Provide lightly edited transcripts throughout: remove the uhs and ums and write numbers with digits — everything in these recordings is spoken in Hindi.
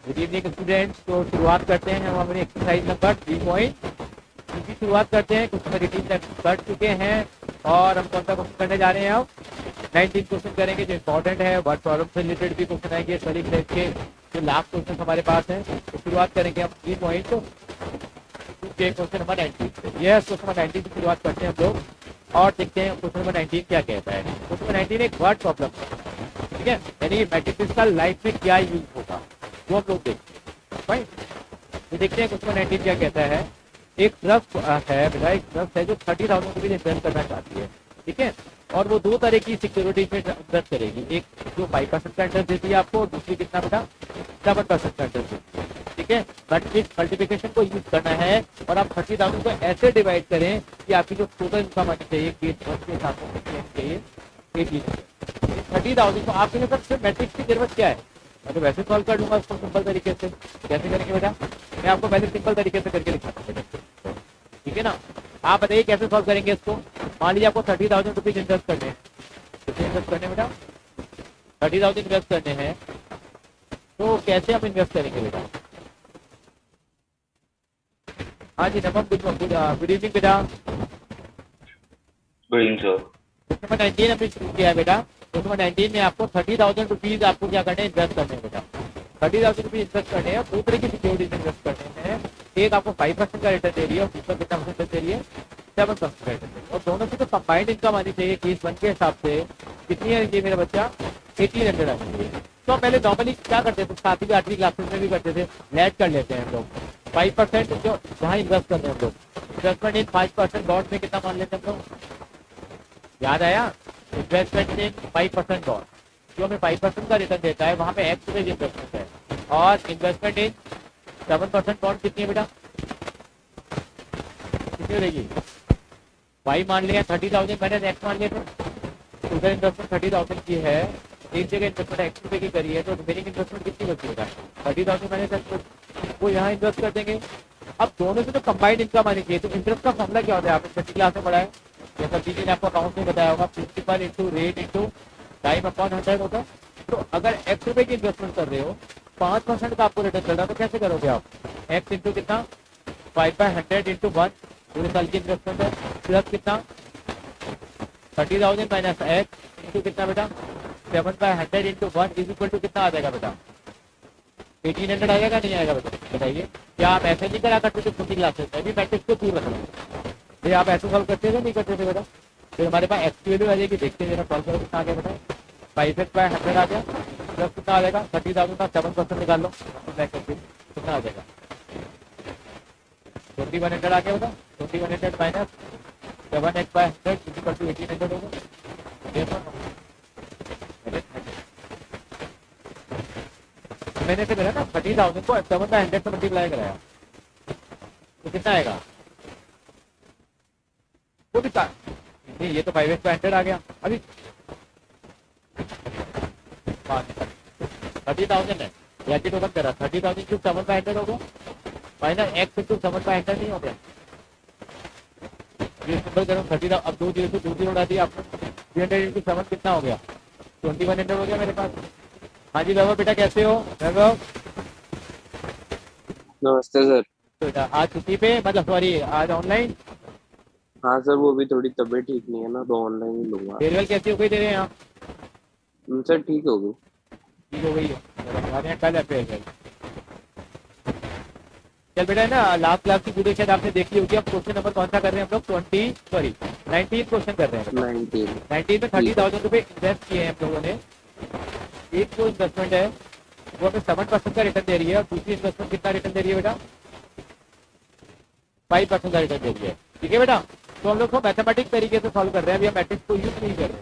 Good evening students. तो शुरुआत करते हैं हम अपनी एक्सरसाइज नंबर 3 की शुरुआत करते हैं। क्वेश्चन नंबर 18 तक कर चुके हैं और हम कौन सा क्वेश्चन करने जा रहे हैं अब 19 क्वेश्चन करेंगे जो इंपॉर्टेंट है। वर्ड प्रॉब्लम से रिलेटेड भी क्वेश्चन आएंगे, स्पेलिंग टेस्ट के जो लास्ट क्वेश्चन हमारे पास हैं। तो शुरुआत करेंगे हम 3 के क्वेश्चन नंबर 19 से। यह क्वेश्चन नंबर 19 की शुरुआत करते हैं हम लोग और देखते हैं क्वेश्चन नंबर 19 क्या कहता है। क्वेश्चन नंबर 19 एक वर्ड प्रॉब्लम, ठीक है, यानी मैथमेटिक्स का लाइफ में क्या यूज होगा वो हम लोग देखते हैं। भाई तो देखते हैं क्वेश्चन 19 क्या कहता है। एक ट्रस्ट है बेटा, एक ट्रस्ट है जो 30,000 रुपीज इन्वेस्ट करना चाहती है, ठीक है, और वो दो तरह की सिक्योरिटीज में इन्वेस्ट करेगी। एक जो 5% का इंटरेस्ट देती है आपको और दूसरी कितना बेटा 7% का इंटरेस्ट देती है, ठीक है। बट इस मल्टीप्लिकेशन को यूज करना है और आप 30,000 को ऐसे डिवाइड करें कि आपकी जो टोटल इनकम आनी चाहिए के हिसाब से चाहिए 30,000 को आपके लिए सबसे मैट्रिक्स की जरूरत क्या है। मैं तो वैसे सॉल्व कर लूंगा उसको सिंपल तरीके से। कैसे करेंगे बेटा, मैं आपको पहले सिंपल तरीके से करके दिखाता हूँ, ठीक है ना। आप बताइए कैसे सॉल्व करेंगे इसको। मान लीजिए आपको 30,000 रुपीज इन्वेस्ट करने हैं, कितने इन्वेस्ट करने बेटा 30,000 इन्वेस्ट करने हैं। तो कैसे हम इन्वेस्ट करेंगे बेटा। हाँ जी नमक गुड इवनिंग बेटा। Good evening sir. नंबर 19 हमने शुरू किया है बेटा। नंबर 19 में आपको 30,000 रुपीज आपको क्या करने हैं, इन्वेस्ट करने हैं बेटा। 30,000 रुपीज इन्वेस्ट करने हैं, दो तरह की सिक्योरिटीज इन्वेस्ट करने हैं। एक आपको 5% का रिटर्न दे रही है और दूसरा कितना परसेंट दे रही है 7% का रिटर्न दे रही है। और दोनों से तो कंबाइंड इनकम आनी चाहिए केस 1 के हिसाब से। कितनी आनी चाहिए मेरा बच्चा 1800 आनी चाहिए। तो पहले नॉर्मली क्या करते थे, 7वीं 8वीं क्लासेस में भी करते थे, लेट कर लेते हैं हम लोग 5% जो जहाँ इन्वेस्ट करते हैं हम लोग। इन्वेस्टमेंट इन 5% डॉट में कितना मान लेते हैं हम लोग, याद आया। इन्वेस्टमेंट इन 5% डॉट जो हमें 5% का रिटर्न देता है वहाँ पे एक्स में इन्वेस्टमेंट है। और इन्वेस्टमेंट इन 7% बॉन्ड कितनी है बेटा, कितनी रहेगी वाई मान लिया 30,000 मैंने एक्स मान लिया थे। उधर इन्वेस्टमेंट 30,000 की है, एक जगह इन्वेस्टमेंट एक्स रुपए की करी है, तो रिमेनिंग इन्वेस्टमेंट कितनी बची बेटा 30,000 मैंने वो यहाँ इन्वेस्ट कर देंगे। अब दोनों से तो कंबाइंड इनकम आनी चाहिए। तो इंटरेस्ट का फॉर्मूला क्या होता है, आपने 6वीं क्लास में पढ़ा है, या सब चीजें आपको अकाउंट में बताया होगा, principal into rate into time upon 100 होता है। तो अगर एक्स रुपए की इन्वेस्टमेंट कर रहे हो 5% का आपको रिटर्न चल रहा है, तो कैसे करोगे आप, एक्स इंटू कितना 5/100 इंटू 1 पूरे साल की इन्वेस्टमेंट है, प्लस कितना 30,000 माइनस एक्स इंटू कितना बेटा 7/100 इंटू 1 इज इक्वल टू कितना आ जाएगा बेटा 1800 आ जाएगा, नहीं आएगा बेटा बताइए। क्या आप ऐसे नहीं करा करते थे छोटी क्लासेस में भी, मैट्रिक्स को दूर रखना ये आप ऐसे सॉल्व करते थे नहीं करते थे बेटा। फिर हमारे पास एक्स की वैल्यू आ जाएगी, देखते हैं जरा सॉल्व करो कितना आ गया बेटा 5x/100 आ गया, प्लस कितना आ जाएगा 30,000 का 7% निकाल लो कितना आ जाएगा 2100 आ गया बेटा। 2100 माइनस 7x/100 इक्वल टू 1800 होगा। मैंने से मेरा ना 30,000 को 7/100 से मल्टीप्लाई कराया तो कितना आएगा, वो भी नहीं, ये तो 5x/100 आ गया। अभी 30,000 है या तो बंद करा 30,000 क्यूब 7/100 हो गया माइनस एक्स क्यूब 7/100 नहीं हो गया। ये सिंपल करो 30,000, अब 2 जीरो से 2 जीरो उड़ा दिया आपने 300 इंटू 7 कितना हो गया 2100 हो गया मेरे पास। हाँ जी वैभव बेटा कैसे हो वैभव। नमस्ते सर। तो बेटा आज छुट्टी पे, मतलब सॉरी आज ऑनलाइन। हाँ सर, वो भी थोड़ी तबीयत ठीक नहीं है ना, तो ऑनलाइन ही लूंगा। फेयरवेल कैसी हो गई तेरे यहाँ। सर ठीक हो गई। ठीक हो गई है, हमारे यहाँ कल है फेयरवेल। चल बेटा है ना, लास्ट क्लास की वीडियो शायद आपने देखी होगी। अब क्वेश्चन नंबर कौन सा कर रहे हैं हम लोग 19 क्वेश्चन कर रहे हैं। 19 में 30,000 रुपए इन्वेस्ट किए हैं हम लोगों ने। एक जो इन्वेस्टमेंट है वो हमें 7% का रिटर्न दे रही है और दूसरी इन्वेस्टमेंट कितना रिटर्न दे रही है बेटा 5% का रिटर्न दे रही है, ठीक है बेटा। तो हम लोग को मैथमेटिक्स तरीके से सॉल्व कर रहे हैं, अभी हम मैट्रिक्स को यूज नहीं कर रहे।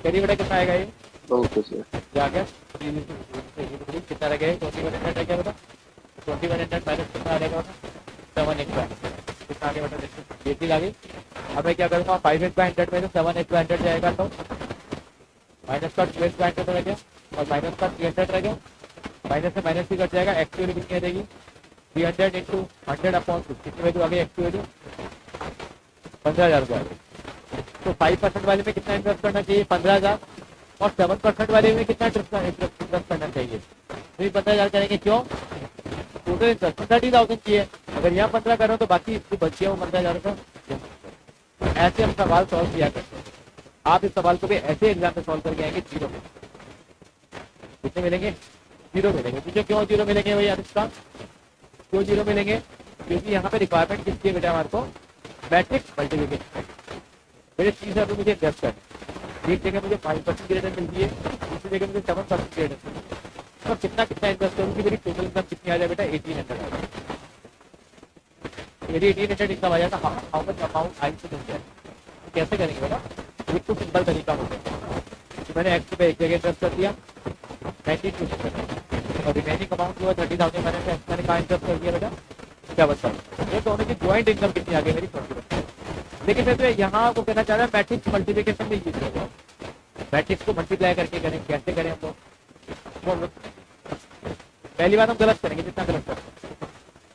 चलिए बेटा कितना आएगा ये, ओके सर। क्या गया कितना रह गया 2100 रह गया बेटा 2100 माइनस कितना आ जाएगा 7x/100 कितना आ गया बेटा देखिए, ये चीज आ गई। अब मैं क्या करूँगा 5x/100 में से 7x/100 जाएगा तो माइनस का 2x/100 रह गया और माइनस का 300 रह गया, माइनस से माइनस भी कट जाएगा। एक्स की वैल्यू कितनी आ जाएगी 300 इंटू 100/50 कितनी वैल्यू आ गई एक्स की वैल्यू 15,000 रुपये आ गई। तो 5% वाले में कितना इन्वेस्ट करना चाहिए 15,000 और 7% वाले में कितना इन्वेस्ट करना चाहिए फिर 15,000 करेंगे, क्यों? टोटल इंटरेस्ट 30,000 की है, अगर यहाँ 15 कर रहे हो तो बाकी इसको बचे हो 15,000 का। ऐसे हम सवाल सॉल्व किया करते हैं। आप इस सवाल को भी ऐसे एग्जाम में सॉल्व करके आएंगे, जीरो कितने मिलेंगे? जीरो मिलेंगे। मुझे क्यों जीरो मिलेंगे भैया इसका? क्यों जीरो मिलेंगे? क्योंकि यहाँ पे रिक्वायरमेंट किसकी है बेटा हमारे को? Matrix multiplication. मेरे 30,000 रुपये मुझे इन्वेस्ट करना, एक जगह मुझे 5% की रिटर्न मिलती है, दूसरी जगह मुझे 7% की रिटर्न मिलती है। तो कितना कितना इन्वेस्ट करूँ कि मेरी टोटल इनकम कितनी आ जाए बेटा? 1800 आ जाए। यदि 1800 इनकम आ जाता, हाउ मच अमाउंट आई टू जाए, तो कैसे करेंगे बेटा? एक तो सिंपल तरीका होता है, मैंने एक्स पे एक जगह इन्वेस्ट कर दिया 19% और रिमेनिंग अमाउंट जो है 30,000 मैंने कहाँ इन्वेस्ट कर दिया बेटा? 7%। ये दोनों की ज्वाइंट इनकम कितनी आ गई मेरी? 20%। लेकिन मैं तो यहाँ आपको कहना चाह रहा हूँ मैट्रिक्स मल्टीप्लिकेशन में यूज करें, मैट्रिक्स को मल्टीप्लाई करके करें। कैसे करें हम लोग? पहली बात हम गलत करेंगे, जितना गलत करें,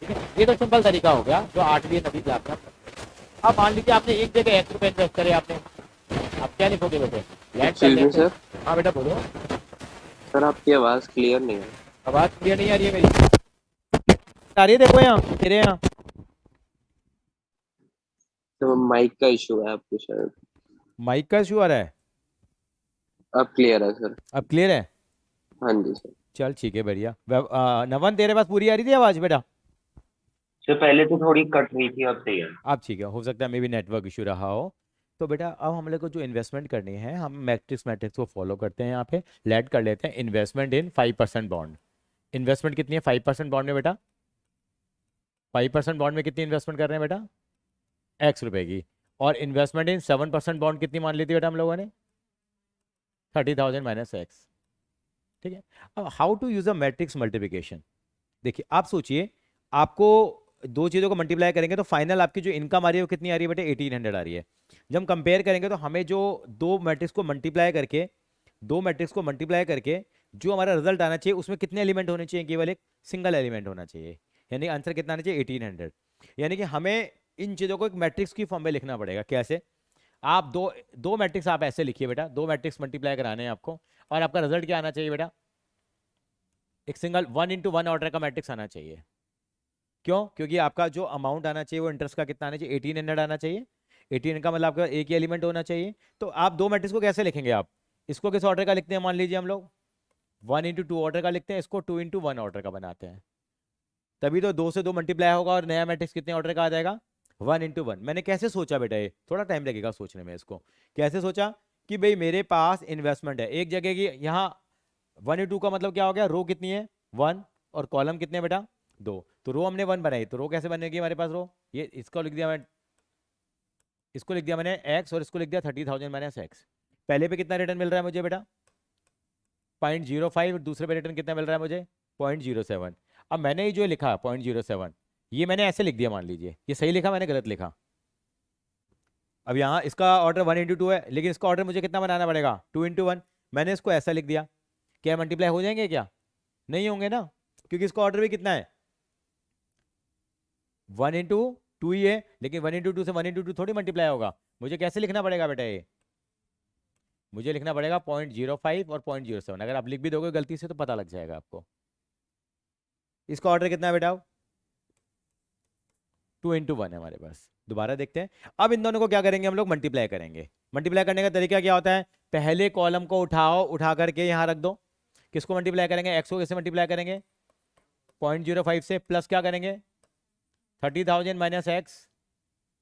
ठीक है। ये तो सिंपल तरीका हो गया जो 8वीं 9वीं क्लास का। अब मान लीजिए आपने एक जगह 1 रुपये इन्वेस्ट करे, आपने, आप क्या लिखोगे बेटे? लैंड कर लेते हैं। हाँ बेटा बोलो। सर आपकी आवाज क्लियर नहीं है। आवाज क्लियर नहीं आ रही है मेरी? आ रही है? देखो यहाँ तेरे यहाँ तो माइक का इशू है आपको शायद। माइक का इशू आ रहा है? अब क्लियर है सर। अब क्लियर है? हाँ जी सर। चल ठीक है, बढ़िया। नवन तेरे पास पूरी आ रही थी आवाज बेटा? सर पहले तो थोड़ी कट रही थी, अब सही है। अब ठीक है, हो सकता है मे भी नेटवर्क इशू रहा हो। तो बेटा अब हम लोग को जो इन्वेस्टमेंट करनी है, हम मैट्रिक्स को फॉलो करते हैं। यहाँ पे लेट कर लेते हैं इन्वेस्टमेंट इन 5% बॉन्ड। इन्वेस्टमेंट कितनी है 5% बॉन्ड में बेटा? 5% बॉन्ड में कितनी इन्वेस्टमेंट कर रहे हैं बेटा? एक्स रुपए की। और इन्वेस्टमेंट इन 7% बॉन्ड कितनी मान ली थी बेटा हम लोगों ने? 30,000 माइनस एक्स। ठीक है। अब how to use a matrix multiplication. देखिए आप सोचिए, आपको दो चीज़ों को मल्टीप्लाई करेंगे तो फाइनल आपकी जो इनकम आ रही है वो कितनी आ रही है बेटे? 1800 आ रही है। जब हम कंपेयर करेंगे तो हमें जो दो मैट्रिक्स को मल्टीप्लाई करके जो हमारा रिजल्ट आना चाहिए उसमें कितने एलिमेंट होने चाहिए? केवल एक सिंगल एलिमेंट होना चाहिए। यानी आंसर कितना आना चाहिए? 1800। यानी कि हमें इन चीज़ों को एक मैट्रिक्स की फॉर्म में लिखना पड़ेगा। कैसे? आप दो मैट्रिक्स आप ऐसे लिखिए बेटा, दो मैट्रिक्स मल्टीप्लाई कराने हैं आपको, और आपका रिजल्ट क्या आना चाहिए बेटा? एक सिंगल 1 × 1 ऑर्डर का मैट्रिक्स आना चाहिए। क्यों? क्योंकि आपका जो अमाउंट आना चाहिए वो इंटरेस्ट का कितना आना चाहिए? 1800 आना चाहिए। 1800 का मतलब आपका एक ही एलिमेंट होना चाहिए। तो आप दो मैट्रिक्स को कैसे लिखेंगे? आप इसको किस ऑर्डर का लिखते हैं? मान लीजिए हम लोग 1 × 2 ऑर्डर का लिखते हैं, इसको 2 × 1 ऑर्डर का बनाते हैं। तभी तो 2 से 2 मल्टीप्लाई होगा और नया मैट्रिक्स कितने ऑर्डर का आ जाएगा? 1 × 1। मैंने कैसे सोचा बेटा? ये थोड़ा टाइम लगेगा सोचने में। इसको कैसे सोचा कि भाई मेरे पास इन्वेस्टमेंट है एक जगह की, यहाँ 1 × 2 का मतलब क्या हो गया? रो कितनी है? 1। और कॉलम कितने बेटा? 2। तो रो हमने 1 बनाई, तो रो कैसे बनेगी हमारे पास? रो ये इसको लिख दिया मैंने, इसको लिख दिया मैंने x, और इसको लिख दिया 30,000 माइनस एक्स। पहले पे कितना रिटर्न मिल रहा है मुझे बेटा? 0.05। दूसरे पे रिटर्न कितना मिल रहा है मुझे? 0.07। अब मैंने ये जो लिखा 0.07, ये मैंने ऐसे लिख दिया, मान लीजिए ये सही लिखा, मैंने गलत लिखा। अब यहाँ इसका ऑर्डर 1 × 2 है, लेकिन इसका ऑर्डर मुझे कितना बनाना पड़ेगा? 2 × 1। मैंने इसको ऐसा लिख दिया। क्या मल्टीप्लाई हो जाएंगे? क्या नहीं होंगे ना, क्योंकि इसका ऑर्डर भी कितना है? 1 × 2 ही है। लेकिन 1 × 2 से 1 × 2 थोड़ी मल्टीप्लाई होगा। मुझे कैसे लिखना पड़ेगा बेटा? ये मुझे लिखना पड़ेगा 0.05 और 0.07। अगर आप लिख भी दोगे गलती से तो पता लग जाएगा आपको। इसका ऑर्डर कितना है बेटा? 2 × 1 है हमारे पास। दोबारा देखते हैं। अब इन दोनों को क्या करेंगे हम लोग? मल्टीप्लाई करेंगे। मल्टीप्लाई करने का तरीका क्या होता है? पहले कॉलम को उठाओ, उठा करके यहाँ रख दो। किसको मल्टीप्लाई करेंगे? एक्स को कैसे मल्टीप्लाई करेंगे? 0.05 से प्लस क्या करेंगे? 30,000 माइनस एक्स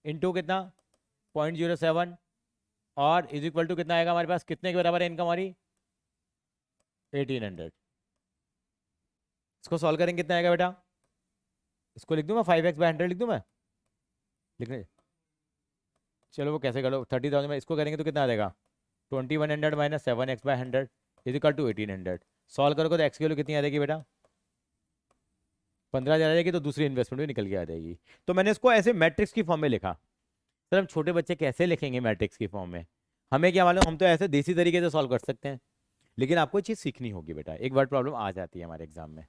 इंटू कितना? 0.07, और इज इक्वल टू कितना आएगा हमारे पास? कितने के बराबर है इनकम हमारी? 1800। इसको सॉल्व करेंगे कितना आएगा बेटा? इसको लिख दूं मैं 5x/100 लिख दूं मैं? लिखने चलो वो कैसे करो? 30,000 में इसको करेंगे तो कितना आ जाएगा? 2100 minus 7x/100 is equal to 1800। Solve करोगे तो एक्स की वैल्यू कितनी आ जाएगी बेटा? 15,000 आ जाएगी। तो दूसरी इन्वेस्टमेंट भी निकल के आ जाएगी। तो मैंने इसको ऐसे मैट्रिक्स की फॉर्म में लिखा। सर हम छोटे बच्चे कैसे लिखेंगे मैट्रिक्स की फॉर्म में? हमें क्या मालूम, हम तो ऐसे देसी तरीके से सॉल्व कर सकते हैं। लेकिन आपको चीज़ सीखनी होगी बेटा, एक वर्ड प्रॉब्लम आ जाती है हमारे एग्जाम में।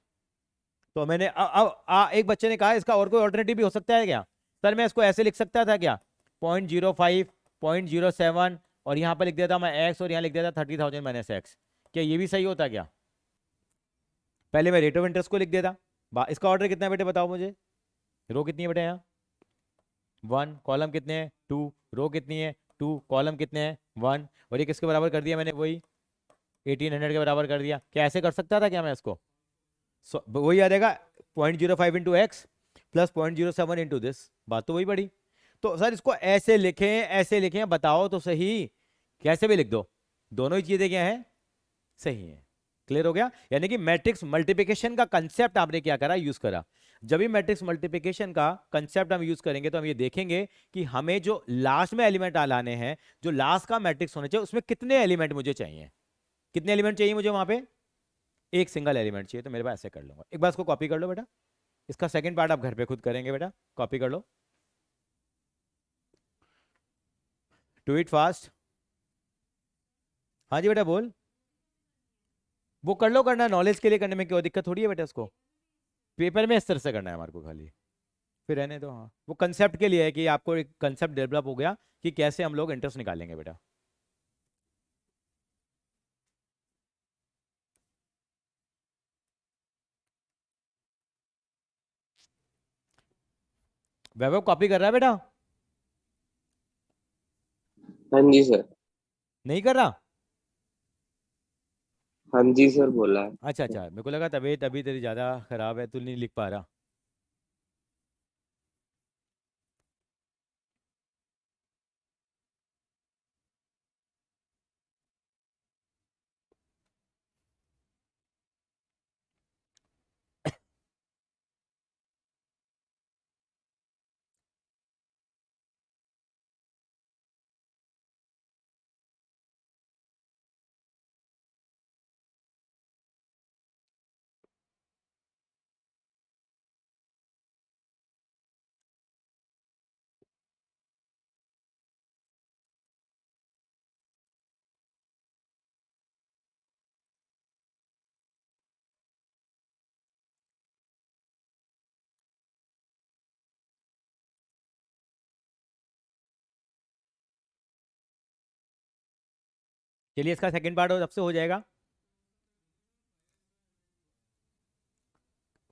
तो मैंने एक बच्चे ने कहा इसका और कोई ऑल्टरनेटिव भी हो सकता है क्या? सर मैं इसको ऐसे लिख सकता था क्या? 0.05, 0.07, और यहाँ पर लिख देता मैं एक्स, और यहाँ लिख देता 30,000 माइनस एक्स। क्या ये भी सही होता क्या? पहले मैं रेट ऑफ इंटरेस्ट को लिख देता। इसका ऑर्डर कितना है बेटे बताओ मुझे। रो कितनी है बेटे यहाँ 1, कॉलम कितने हैं 2, रो कितनी है 2, कॉलम कितने हैं 1, और ये किसके बराबर कर दिया मैंने वही 1800 के बराबर कर दिया। क्या ऐसे कर सकता था क्या मैं इसको? वही आ जाएगा 0.05 into x plus 0.07 into this. बात तो वही पड़ी। तो सर इसको ऐसे लिखें बताओ तो सही, कैसे भी लिख दो, दोनों ही चीजें क्या है सही है। क्लियर हो गया? यानी कि मैट्रिक्स मल्टीप्लिकेशन का कंसेप्ट आपने क्या करा यूज करा। जब भी मैट्रिक्स मल्टीप्लिकेशन का कंसेप्ट हम यूज करेंगे तो हम ये देखेंगे कि हमें जो लास्ट में एलिमेंट लाने हैं, जो लास्ट का मैट्रिक्स होना चाहिए उसमें कितने एलिमेंट मुझे चाहिए, कितने एलिमेंट चाहिए मुझे वहां पे, एक सिंगल एलिमेंट चाहिए। तो मेरे पास ऐसे कर लूंगा। एक बार इसको कॉपी कर लो बेटा, इसका सेकंड पार्ट आप घर पे खुद करेंगे बेटा, कॉपी कर लो, डू इट फास्ट। हाँ जी बेटा बोल, वो कर लो, करना नॉलेज के लिए करने में क्यों दिक्कत थोड़ी है बेटा, उसको पेपर में इस तरह से करना है हमारे को खाली, फिर रहने दो। हाँ वो कंसेप्ट के लिए है कि आपको एक कंसेप्ट डेवलप हो गया कि कैसे हम लोग इंटरेस्ट निकालेंगे बेटा। वैभव कॉपी कर रहा है बेटा? हाँ जी सर। नहीं कर रहा? हाँ जी सर बोला है। अच्छा अच्छा, मेरे को लगा तबीयत अभी तेरी ज़्यादा खराब है, तू नहीं लिख पा रहा। चलिए इसका सेकंड पार्ट अब से हो जाएगा।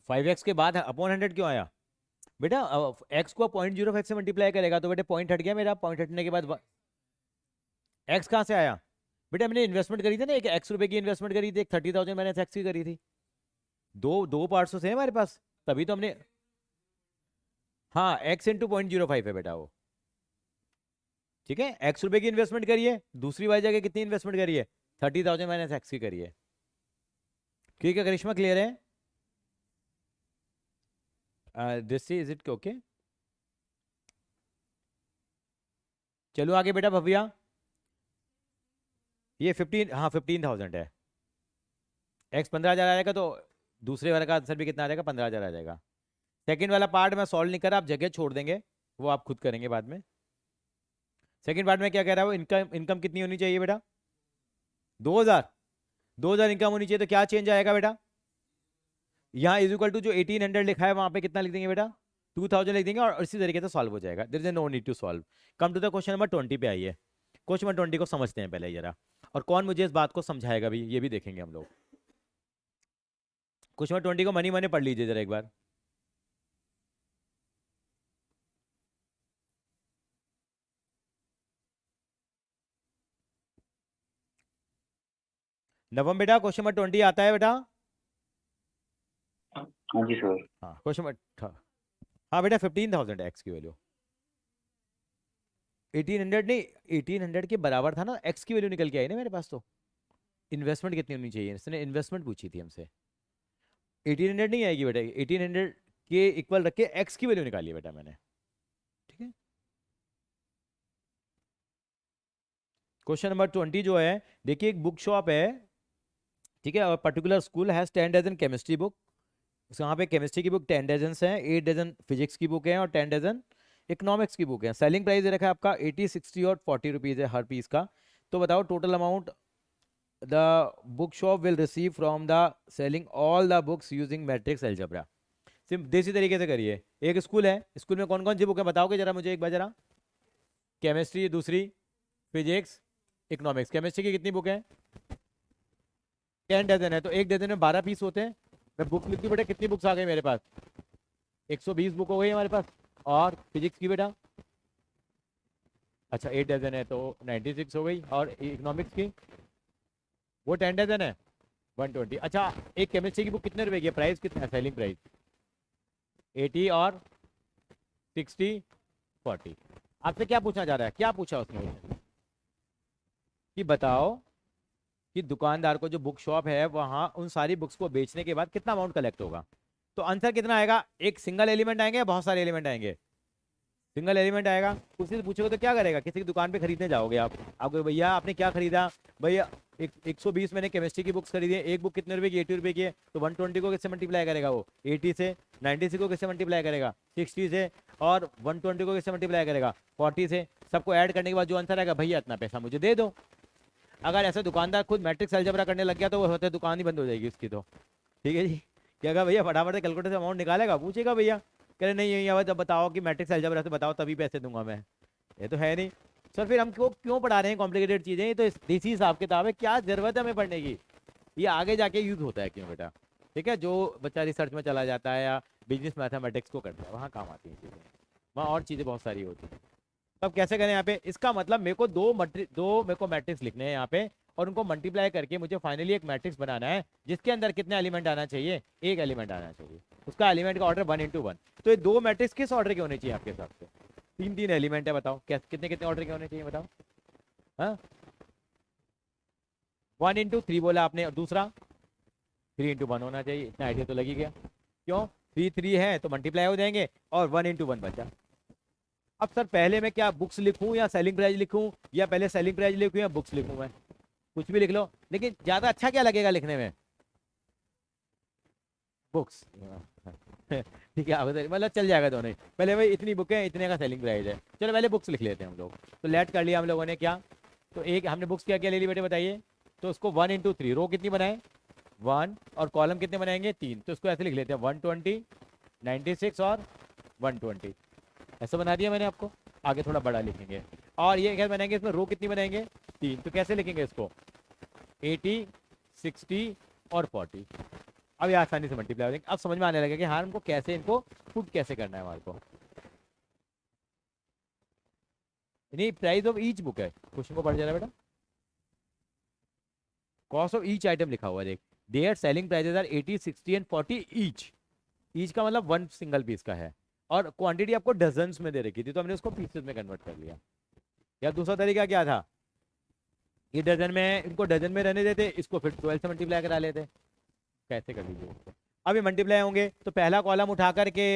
5x के बाद अपॉन 100 क्यों आया बेटा? x को 0.05 से मल्टीप्लाई करेगा तो बेटे पॉइंट हट गया मेरा, पॉइंट हटने के बाद x कहाँ से आया बेटा? मैंने इन्वेस्टमेंट करी थी ना, एक x रुपए की इन्वेस्टमेंट करी थी, एक 30,000 मैंने x की करी थी, दो दो पार्ट्स तो थे हमारे पास, तभी तो हमने। हाँ x इंटू 0.05 है बेटा वो, ठीक है। x रुपए की इन्वेस्टमेंट करिए, दूसरी वाली जगह कितनी इन्वेस्टमेंट करिए 30,000 मैंने x की करिए। ठीक है करिश्मा, क्लियर है? This is it okay. चलो आगे बेटा भव्या, ये 15, हाँ 15,000 है, x 15,000 आएगा तो दूसरे वाले का आंसर भी कितना आ जाएगा 15,000 आ जाएगा। सेकंड वाला पार्ट मैं सॉल्व नहीं कर रहा, आप जगह छोड़ देंगे, वो आप खुद करेंगे बाद में। सेकंड पार्ट में क्या कह रहा है वो, इनकम इनकम कितनी होनी चाहिए बेटा 2000, 2000 इनकम होनी चाहिए। तो क्या चेंज आएगा बेटा, यहाँ इज इक्वल टू जो 1800 लिखा है वहां पे कितना लिख देंगे बेटा 2000 लिख देंगे, और इसी तरीके से सॉल्व हो जाएगा। There is no need to solve. Come to the question number 20 पे आइए। क्वेश्चन नंबर 20 को समझते हैं पहले जरा, और कौन मुझे इस बात को समझाएगा भी ये भी देखेंगे हम लोग। क्वेश्चन नंबर 20 को मनी मनी पढ़ लीजिए जरा एक बार। नवम बेटा क्वेश्चन नंबर 20 आता है बेटा? हाँ जी सर। हाँ क्वेश्चन नंबर, हाँ बेटा 15,000 एक्स की वैल्यू, 1800 नहीं 1800 के बराबर था ना, एक्स की वैल्यू निकल के आई ना मेरे पास। तो इन्वेस्टमेंट कितनी होनी चाहिए, इसने इन्वेस्टमेंट पूछी थी हमसे, 1800 नहीं आएगी बेटा, 1800 के इक्वल रख के एक्स की वैल्यू निकाली बेटा मैंने, ठीक है। क्वेश्चन नंबर 20 जो है, देखिए एक बुक शॉप है, ठीक है, और particular school has 10 dozen chemistry book. यहाँ पे केमिस्ट्री की बुक 10 डजन हैं, 8 डजन फिजिक्स की बुक है और 10 डजन इकोनॉमिक्स की बुक है। सेलिंग प्राइस रखा है आपका 80, 60 और 40 रुपीज़ है हर पीस का। तो बताओ total amount the book shop will receive from the selling all the books using matrix algebra. सिर्फ देसी तरीके से करिए। एक स्कूल है, स्कूल में कौन कौन सी बुक है बताओगे जरा मुझे एक बार जरा। केमिस्ट्री, दूसरी फिजिक्स, इकोनॉमिक्स। केमिस्ट्री की कितनी बुक है 10 डजन है, तो एक डजन में 12 पीस होते हैं मैं बुक्स लिख दूं बेटा, कितनी बुक्स आ गई मेरे पास? 120 बुक हो गई हमारे पास। और फिजिक्स की बेटा, अच्छा 8 डजन है तो 96 हो गई। और इकोनॉमिक्स की वो 10 डजन है, 120। अच्छा एक केमिस्ट्री की बुक कितने रुपए की है? प्राइस कितना है, सेलिंग प्राइस? 80 और 60, 40। आपसे क्या पूछना चाह रहा है, क्या पूछा उसने मुझसे? कि बताओ कि दुकानदार को जो बुक शॉप है वहाँ उन सारी बुक्स को बेचने के बाद कितना अमाउंट कलेक्ट होगा। तो आंसर कितना आएगा? एक सिंगल एलिमेंट आएंगे या बहुत सारे एलिमेंट आएंगे? सिंगल एलिमेंट आएगा। उसी से पूछोगे तो क्या करेगा? किसी की दुकान पे खरीदने जाओगे आपको भैया आपने क्या खरीदा? भैया 120 मैंने केमिस्ट्री की बुक्स खरीदी है, एक बुक कितने रुपए की? 80 रुपए की है। तो 120 को किससे मल्टीप्लाई करेगा वो? 80 से। 96 को किससे मल्टीप्लाई करेगा? 60 से। और 120 को किससे मल्टीप्लाई करेगा? 40 से। सबको ऐड करने के बाद जो आंसर आएगा, भैया इतना पैसा मुझे दे दो। अगर ऐसे दुकानदार खुद मैट्रिक्स अलजेब्रा करने लग गया तो वो होते दुकान ही बंद हो जाएगी उसकी। तो ठीक है जी, क्या कहा भैया फटाफट से कैलकुलेटर से अमाउंट निकालेगा, पूछेगा भैया, कह रहे नहीं ये जब बताओ कि मैट्रिक्स अलजेब्रा से बताओ तभी पैसे दूंगा मैं। ये तो है नहीं सर, फिर हम क्यों पढ़ा रहे हैं कॉम्प्लिकेटेड चीज़ें? ये तो देसी हिसाब किताब है, क्या जरूरत है हमें पढ़ने की? ये आगे जाके यूज होता है क्यों बेटा? ठीक है, जो बच्चा रिसर्च में चला जाता है या बिजनेस मैथमेटिक्स को करता है वहाँ काम आती हैं चीज़ें, वहाँ और चीज़ें बहुत सारी होती हैं। तब कैसे करें यहाँ पे? इसका मतलब मेरे को दो मेरे को मैट्रिक्स लिखने हैं यहाँ पे, और उनको मल्टीप्लाई करके मुझे फाइनली एक मैट्रिक्स बनाना है जिसके अंदर कितने एलिमेंट आना चाहिए? एक एलिमेंट आना चाहिए। उसका एलिमेंट का ऑर्डर 1 into 1। तो ये दो मैट्रिक्स किस ऑर्डर के होने चाहिए आपके हिसाब से? 3 एलिमेंट है, बताओ कितने कितने ऑर्डर के होने चाहिए बताओ? हाँ 1 into 3 बोला आपने, और दूसरा 3 into 1 होना चाहिए। इतना आइडिया तो लगी गया। क्यों? 3 है तो मल्टीप्लाई हो जाएंगे और 1 into 1 बचा। अब सर पहले मैं क्या बुक्स लिखूं या सेलिंग प्राइस लिखूं, या पहले सेलिंग प्राइस लिखूं या बुक्स लिखूं? मैं कुछ भी लिख लो, लेकिन ज्यादा अच्छा क्या लगेगा लिखने में? बुक्स। ठीक है, मतलब चल जाएगा दोनों ही। पहले भाई इतनी बुक है, इतने का सेलिंग प्राइस है, चलो पहले बुक्स लिख लेते हैं हम लोग। तो लेट कर लिया हम लोगों ने क्या? तो एक हमने बुक्स क्या क्या ले ली बेटे बताइए? तो उसको 1 into 3, रो कितनी बनाए? 1, और कॉलम कितने बनाएंगे? 3। तो इसको ऐसे लिख लेते हैं 120, 96 और 120। ऐसा बना दिया मैंने आपको। आगे थोड़ा बड़ा लिखेंगे। और ये क्या बनाएंगे? इसमें रो कितनी बनाएंगे? 3। तो कैसे लिखेंगे इसको? 80, 60 और 40। अब ये आसानी से मल्टीप्लाई हो जाएंगे। अब समझ में आने लगा कि हाँ हमको कैसे इनको पुट कैसे करना है हमारे को। नहीं, प्राइस ऑफ ईच बुक है, क्वेश्चन को पढ़ जाना बेटा। कॉस्ट ऑफ ईच आइटम लिखा हुआ है, देख। Their selling prices are 80, 60 and 40 each. Each का मतलब 1 सिंगल पीस का है। और क्वांटिटी आपको डजन्स में दे रखी थी, तो हमने उसको पीसेस में कन्वर्ट कर लिया। या दूसरा तरीका क्या था? ये डजन में, इनको डजन में रहने देते, इसको फिर 12 से मल्टीप्लाई करा लेते। कैसे कर लीजिए? अब ये मल्टीप्लाई होंगे तो पहला कॉलम उठा करके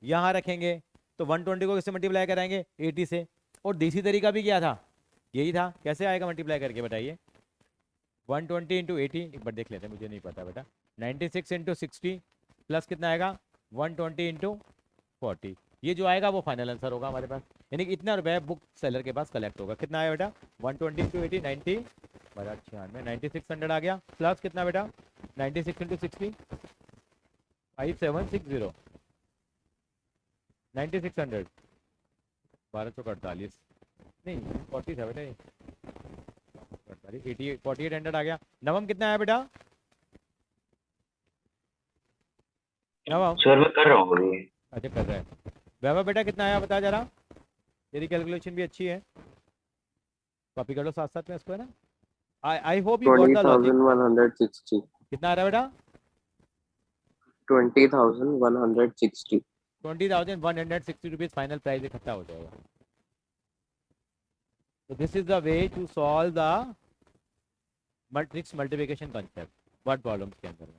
यहाँ रखेंगे। तो 120 को किससे मल्टीप्लाई कराएंगे? 80 से। और देसी तरीका भी क्या था? यही था। कैसे आएगा मल्टीप्लाई करके बताइए? 120 into 80, एक बार देख लेते हैं, मुझे नहीं पता बेटा। 96 into 60 प्लस कितना आएगा? 120 into 40। ये जो आएगा वो फाइनल आंसर होगा हमारे पास। यानी कि इतना रुपए बुक सेलर के पास कलेक्ट होगा। कितना आया बेटा? 120 into 80, 90 बड़ा 96, 9600 आ गया। प्लस कितना बेटा? 96 into 60, 5760, 9600, 1248 नहीं 40 था बेटा, 4800 आ गया। नवम कितना आया बेटा? नवम सर मैं कर रहा हूँ अभी। अच्छा कर रहा है। वैभव बेटा कितना आया बता जरा? तेरी कैलकुलेशन भी अच्छी है, कॉपी कर लो साथ साथ में इसको, है ना? I hope you got the logic. 20,160। कितना आ रहा है बेटा? 20,160। 20,160 रुपीज फाइनल प्राइस इकट्ठा हो जाएगा। तो this is the way to solve the matrix multiplication concept word problems के अंदर में।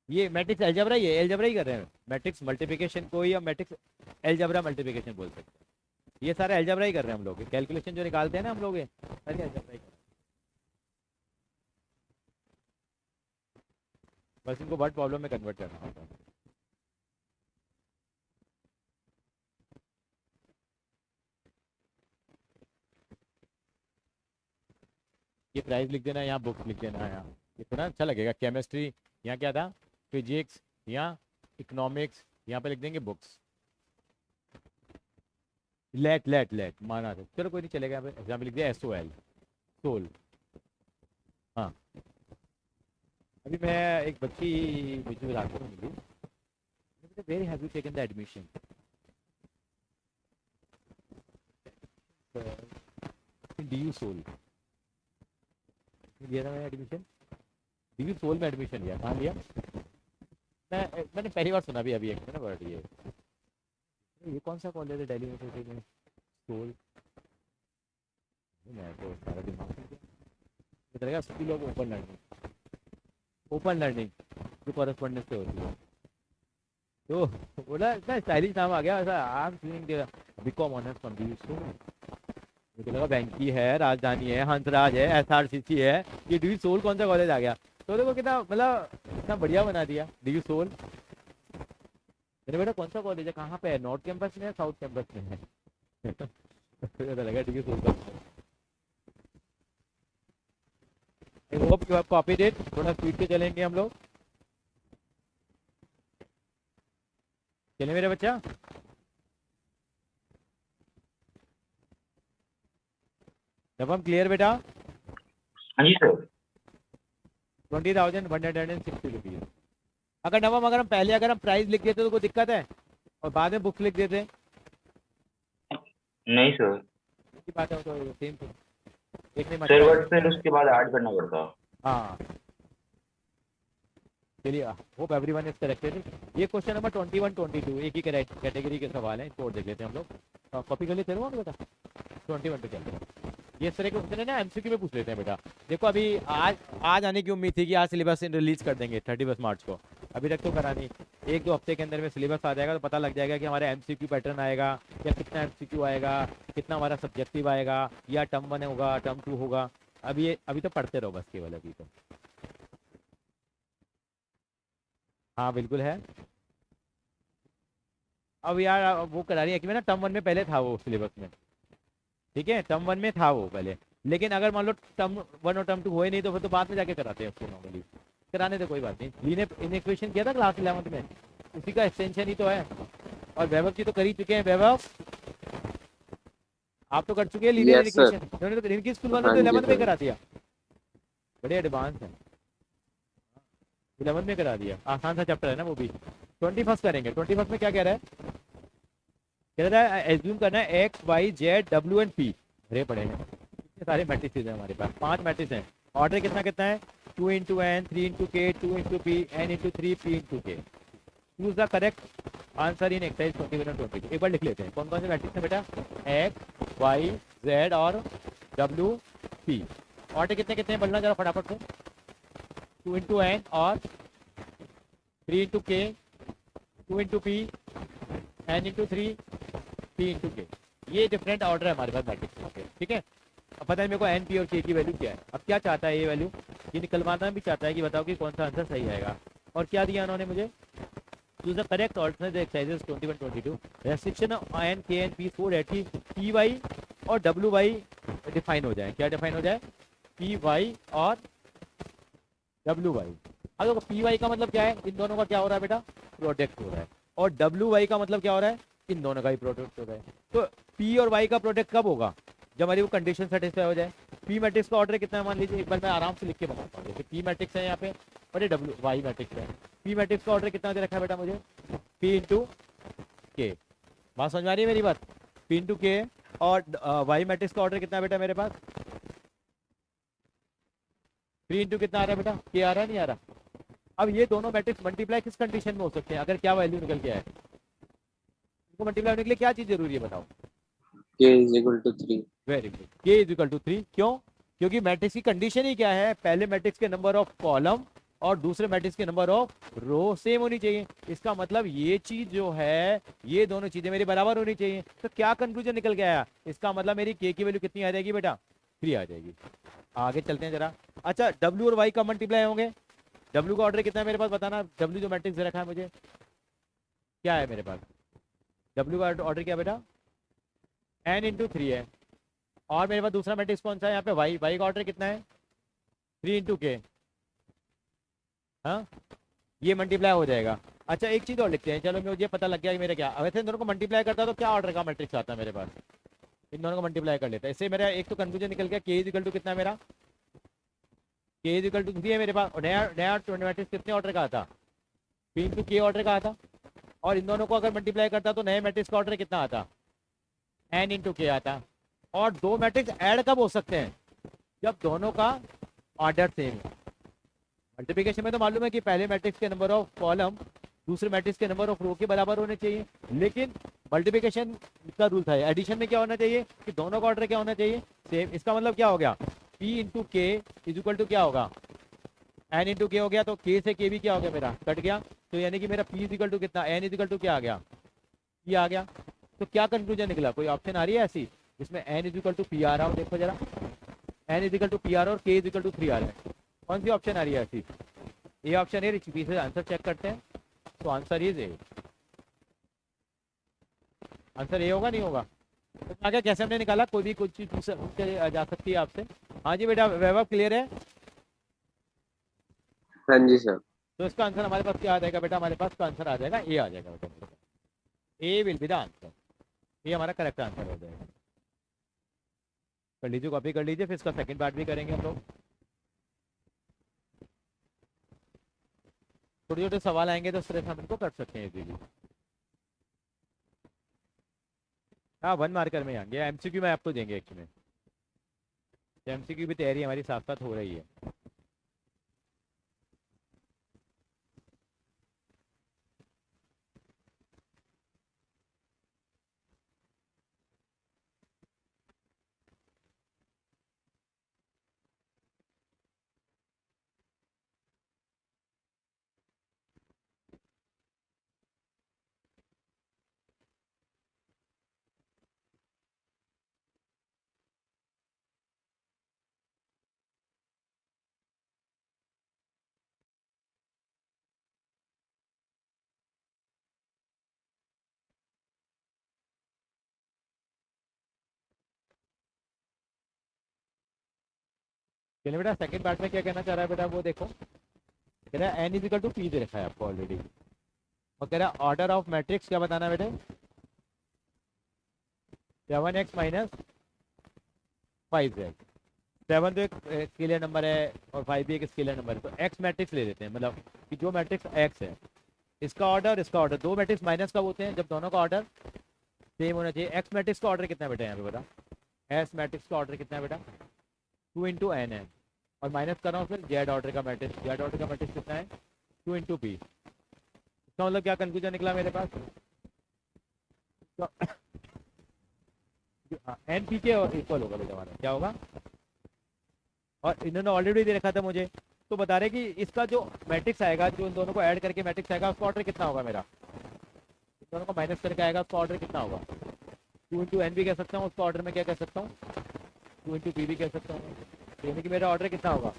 ये मैट्रिक्स अलजेब्रा ही है, अलजेब्रा ही कर रहे हैं। मैट्रिक्स मल्टीप्लिकेशन को या मैट्रिक्स अलजेब्रा मल्टीप्लिकेशन बोल सकते हैं। ये सारे अलजेब्रा ही कर रहे हैं हम लोग। कैलकुलेशन जो निकालते हैं ना हम लोग, सारी अलजेब्रा ही कर रहे हैं। बस इनको वर्ड प्रॉब्लम में कन्वर्ट करना होता है। ये प्राइस लिख देना, यहाँ बुक्स लिख देना। यहाँ ये थोड़ा अच्छा लगेगा। केमिस्ट्री यहाँ क्या था? फिजिक्स, यहाँ इकोनॉमिक्स, यहाँ पे लिख देंगे बुक्स। लेट माना था, चलो कोई नहीं चलेगा। एग्जाम्पल लिख दिया SOL, सोल। हाँ अभी मैं एक बच्ची मुझे रात को मिली, very have you taken the admission, D U SOL लिया था मैंने एडमिशन, डी यू सोल में एडमिशन लिया, कहाँ लिया? मैंने पहली बार सुना भी अभी एक ना वर्ड ये कौन सा कॉलेज है दिल्ली यूनिवर्सिटी में, सोल? मैं तो सारा दिमाग चलेगा, स्कूल ऑफ ओपन लर्निंग जो कॉरेस्पॉन्डेंस से होती है, तो बोला इतना स्टाइलिश नाम आ गया ऐसा, I am feeling BCom honours from D U SOL. मुझे लगा बैंकी है, राजधानी है, हंसराज है, एसआरसीसी है, ये डी यू सोल कौन सा कॉलेज आ गया? तो देखो कितना मतलब इतना बढ़िया बना दिया डी यू सोल। मेरे बेटा कौन सा कॉलेज है, कहाँ पे है, नॉर्थ कैंपस में है, साउथ कैंपस में है? पता लगा डी यू सोल का। I hope you have copied it, थोड़ा स्पीड पे चलेंगे हम लोग, चले मेरे बच्चा। जब हम क्लियर बेटा, हाँ जी सर। 20,160 रुपीज। अगर नवम अगर हम प्राइस लिख देते तो कोई दिक्कत है, और बाद में बुक लिख देते? नहीं सर। की बात है, तो सेम थिंग देखने में सर बट फिर उसके बाद ऐड करना पड़ता। हाँ चलिए, होप एवरीवन इज करेक्टेड। ये क्वेश्चन नंबर 21, 22 एक ही कैटेगरी के सवाल हैं, इसको और देख लेते हैं हम लोग। कॉपी कर लेते हैं बेटा, 21 पे चलते हैं। ये इस तरह के क्वेश्चन है ना, एमसीक्यू में पूछ लेते हैं बेटा। देखो अभी आज आने की उम्मीद थी कि आज सिलेबस रिलीज कर देंगे 31 मार्च को, अभी तक तो करा नहीं। 1-2 हफ्ते के अंदर में सिलेबस आ जाएगा तो पता लग जाएगा कि हमारा एमसीक्यू पैटर्न आएगा या कितना एमसीक्यू आएगा, कितना हमारा सब्जेक्टिव आएगा, या टर्म 1 होगा, टर्म 2 होगा। अभी तो पढ़ते रहो बस केवल अभी तो। हाँ बिल्कुल है। अब यार वो करा रही है कि ना, टर्म 1 में पहले था वो सिलेबस में, ठीक है, टर्म 1 में था वो पहले, लेकिन अगर मान लो टर्म 1 और टर्म 2 हुए नहीं तो फिर तो बाद में जाके कराते हैं उसको, नॉर्मली कराने तो कोई बात नहीं। ली ने इक्वेशन किया था क्लास 11 में, उसी का एक्सटेंशन ही तो है। और वैभव जी तो कर ही चुके हैं। वैभव आप तो कर चुके हैं लीनियर इक्वेशन, उन्होंने तो इनकी स्कूल वालों ने 11 में करा दिया, बड़े एडवांस है, 11 में करा दिया। आसान सा चैप्टर है ना वो भी। 21 करेंगे। 21 में क्या कह रहा है, कह रहा है एज्यूम करना है X Y Z W and P भरे पड़े हैं। इतने सारे मैट्रिक्स हैं हमारे पास, 5 मैट्रिक्स हैं। ऑर्डर कितना कितना है, 2 into N, 3 into K, 2 into P, N into 3, P into K. Choose the correct answer in exercise 21 और 22। एक बार लिख लेते हैं कौन कौन से मैट्रिक्स हैं बेटा, एक्स वाई जेड और डब्ल्यू पी। ऑर्डर कितने कितने हैं बोलना जरा फटाफट से। 2 इंटू एन और 3 into K, 2 into P, N into 3, P into K. ये डिफरेंट ऑर्डर है हमारे पास मैट्रिक्स के, ठीक है। अब पता है मेरे को एन पी और के की वैल्यू क्या है। अब क्या चाहता है ये वैल्यू, ये निकलवाना भी चाहता है कि बताओ कि कौन सा आंसर सही आएगा। और क्या दिया उन्होंने मुझे, choose the correct alternative exercises 21, 22। Restriction of N K N P so that P Y और डब्ल्यू वाई डिफाइन हो जाए। क्या डिफाइन हो जाए, पी वाई और डब्ल्यू वाई। अब देखो पी वाई का मतलब क्या है, इन दोनों का क्या हो रहा है बेटा, प्रोडक्ट हो रहा है। और डब्ल्यू वाई का मतलब क्या हो रहा है, इन दोनों का ही प्रोडक्ट हो रहा है। तो पी और वाई का प्रोडक्ट कब होगा, जब हमारी वो कंडीशन सेटिस्फाई हो जाए। पी मैट्रिक्स का ऑर्डर कितना है मान लीजिए, एक बार मैं आराम से लिख के बताता हूँ। जैसे पी मैट्रिक्स है यहाँ पे और ये डब्ल्यू वाई मैट्रिक्स है। पी मैट्रिक्स का ऑर्डर कितना दे रखा है बेटा मुझे, पी इंटू के। बात समझ आ रही है मेरी बात, पी इंटू के। और वाई मैट्रिक्स का ऑर्डर कितना है बेटा मेरे पास, 3 इंटू कितना आ रहा है बेटा, के आ रहा है नहीं आ रहा। अब ये दोनों मैट्रिक्स मल्टीप्लाई किस कंडीशन में हो सकते हैं, अगर क्या वैल्यू निकल के आए, इसको मल्टीप्लाई होने के लिए क्या चीज जरूरी है बताओ, k is equal to 3। Very good, k is equal to 3। क्यों, क्योंकि मैट्रिक्स की कंडीशन ही क्या है, पहले मैट्रिक्स के नंबर ऑफ कॉलम और दूसरे मैट्रिक्स के नंबर ऑफ रो सेम होनी चाहिए। इसका मतलब ये चीज जो है, ये दोनों चीजें मेरी बराबर होनी चाहिए। तो क्या कंक्लूजन निकल के आया, इसका मतलब मेरी k की वैल्यू कितनी आ जाएगी बेटा, 3 आ जाएगी। आगे चलते हैं जरा। अच्छा w और y का मल्टीप्लाई होंगे। w का ऑर्डर कितना है मेरे पास बताना, w जो मैट्रिक्स दे रखा है मुझे क्या है मेरे पास, w का ऑर्डर क्या बेटा, n इंटू 3 है। और मेरे पास दूसरा मैट्रिक्स कौन सा है यहाँ पे, y का ऑर्डर कितना है, 3 इंटू के। हाँ ये मल्टीप्लाई हो जाएगा। अच्छा एक चीज और लिखते हैं, चलो मुझे पता लग गया कि मेरा क्या, वैसे इन दोनों को मल्टीप्लाई करता तो क्या ऑर्डर का मैट्रिक्स आता है मेरे पास, इन दोनों को मल्टीप्लाई कर लेता है। इससे मेरा एक तो कंफ्यूजन निकल गया, k इज इक्वल टू कितना है मेरा, के इज इक्वल टू 3 है मेरे पास, और नया नया मैट्रिक्स कितने ऑर्डर का आता, पी इंटू के ऑर्डर का आता, और इन दोनों को अगर मल्टीप्लाई करता तो नए मैट्रिक्स का ऑर्डर कितना आता, एन इंटू के आता। और दो मैट्रिक्स ऐड कब हो सकते हैं, जब दोनों का ऑर्डर सेम है। मल्टीप्लिकेशन में तो मालूम है कि पहले मैट्रिक्स के नंबर ऑफ कॉलम दूसरे मैट्रिक्स के नंबर ऑफ रो के बराबर होने चाहिए, लेकिन मल्टीप्लिकेशन का रूल था, एडिशन में क्या होना चाहिए कि दोनों का ऑर्डर क्या होना चाहिए, सेम। इसका मतलब क्या हो गया, पी इंटू के इज इक्वल टू क्या होगा, एन इंटू के हो गया, तो के से के भी क्या हो गया मेरा कट गया, तो यानी कि मेरा पी इज इक्वल टू कितना, एन इज इक्वल टू क्या आ गया, पी आ गया। तो क्या कंक्लूजन निकला, कोई ऑप्शन आ रही है ऐसी जिसमें N is equal to P आ रहा हो, देखो जरा, N is equal to P आ रहा और के इज इक्वल टू 3 आ रहा है, कौन सी ऑप्शन आ रही है ऐसी, ये ऑप्शन है। रिच से आंसर चेक करते हैं, तो answer is a, answer A होगा नहीं होगा। तो आगे कैसे हमने निकाला, कोई भी कुछ चीज पूछ के जा सकती है आपसे। हाँ जी बेटा, वैभव क्लियर है, हाँ जी सर। तो इसका आंसर हमारे पास क्या आ जाएगा बेटा, हमारे पास का आंसर आ जाएगा ए आ जाएगा बेटा, ए विल बी द आंसर, ये हमारा करेक्ट आंसर हो जाएगा। कर लीजिए, कॉपी कर लीजिए, फिर इसका सेकंड पार्ट भी करेंगे हम लोग। छोटे छोटे सवाल आएंगे तो सिर्फ हम इनको कर सकते हैं इजीली। हाँ 1 मार्कर में आएंगे, एमसीक्यू में आपको देंगे एक्चुअली, एमसीक्यू भी तैयारी हमारी साथ साथ हो रही है। चलिए बेटा, सेकंड पार्ट में क्या कहना चाह रहा है बेटा, वो देखो, कह रहा है एन इजिकल टू पी दे रखा है आपको ऑलरेडी, और कह रहा है ऑर्डर ऑफ मैट्रिक्स क्या बताना है बेटे, 7x माइनस 5z। 7 तो एक स्केलर नंबर है और 5 भी एक स्केलर नंबर है, तो x मैट्रिक्स ले लेते हैं, मतलब कि जो मैट्रिक्स x है इसका ऑर्डर इसका ऑर्डर, दो मैट्रिक्स माइनस कब होते हैं, जब दोनों का ऑर्डर सेम होना चाहिए। x मैट्रिक्स का ऑर्डर कितना है बेटा, यहाँ पे बता, s मैट्रिक्स का ऑर्डर कितना है बेटा, 2 इंटू एन है, और माइनस कर रहा हूँ फिर जेड ऑर्डर का मैट्रिक्स, जेड ऑर्डर का मैट्रिक्स कितना है, 2 इंटू पी। इसका मतलब क्या कंफ्यूजन निकला मेरे पास, एन पी के इक्वल होगा बेटा हमारा, क्या होगा, और इन्होंने ऑलरेडी दे रखा था मुझे, तो बता रहे कि इसका जो मैट्रिक्स आएगा, जो इन दोनों को ऐड करके मैट्रिक्स आएगा, उसका ऑर्डर कितना होगा मेरा, इन दोनों को माइनस करके आएगा, उसका ऑर्डर कितना होगा, 2 इंटू एन भी कह सकता हूँ, उसका ऑर्डर में क्या कह सकता हूँ, 2 इंटू पी भी कह सकता हूँ, यानी कि मेरा ऑर्डर कितना होगा,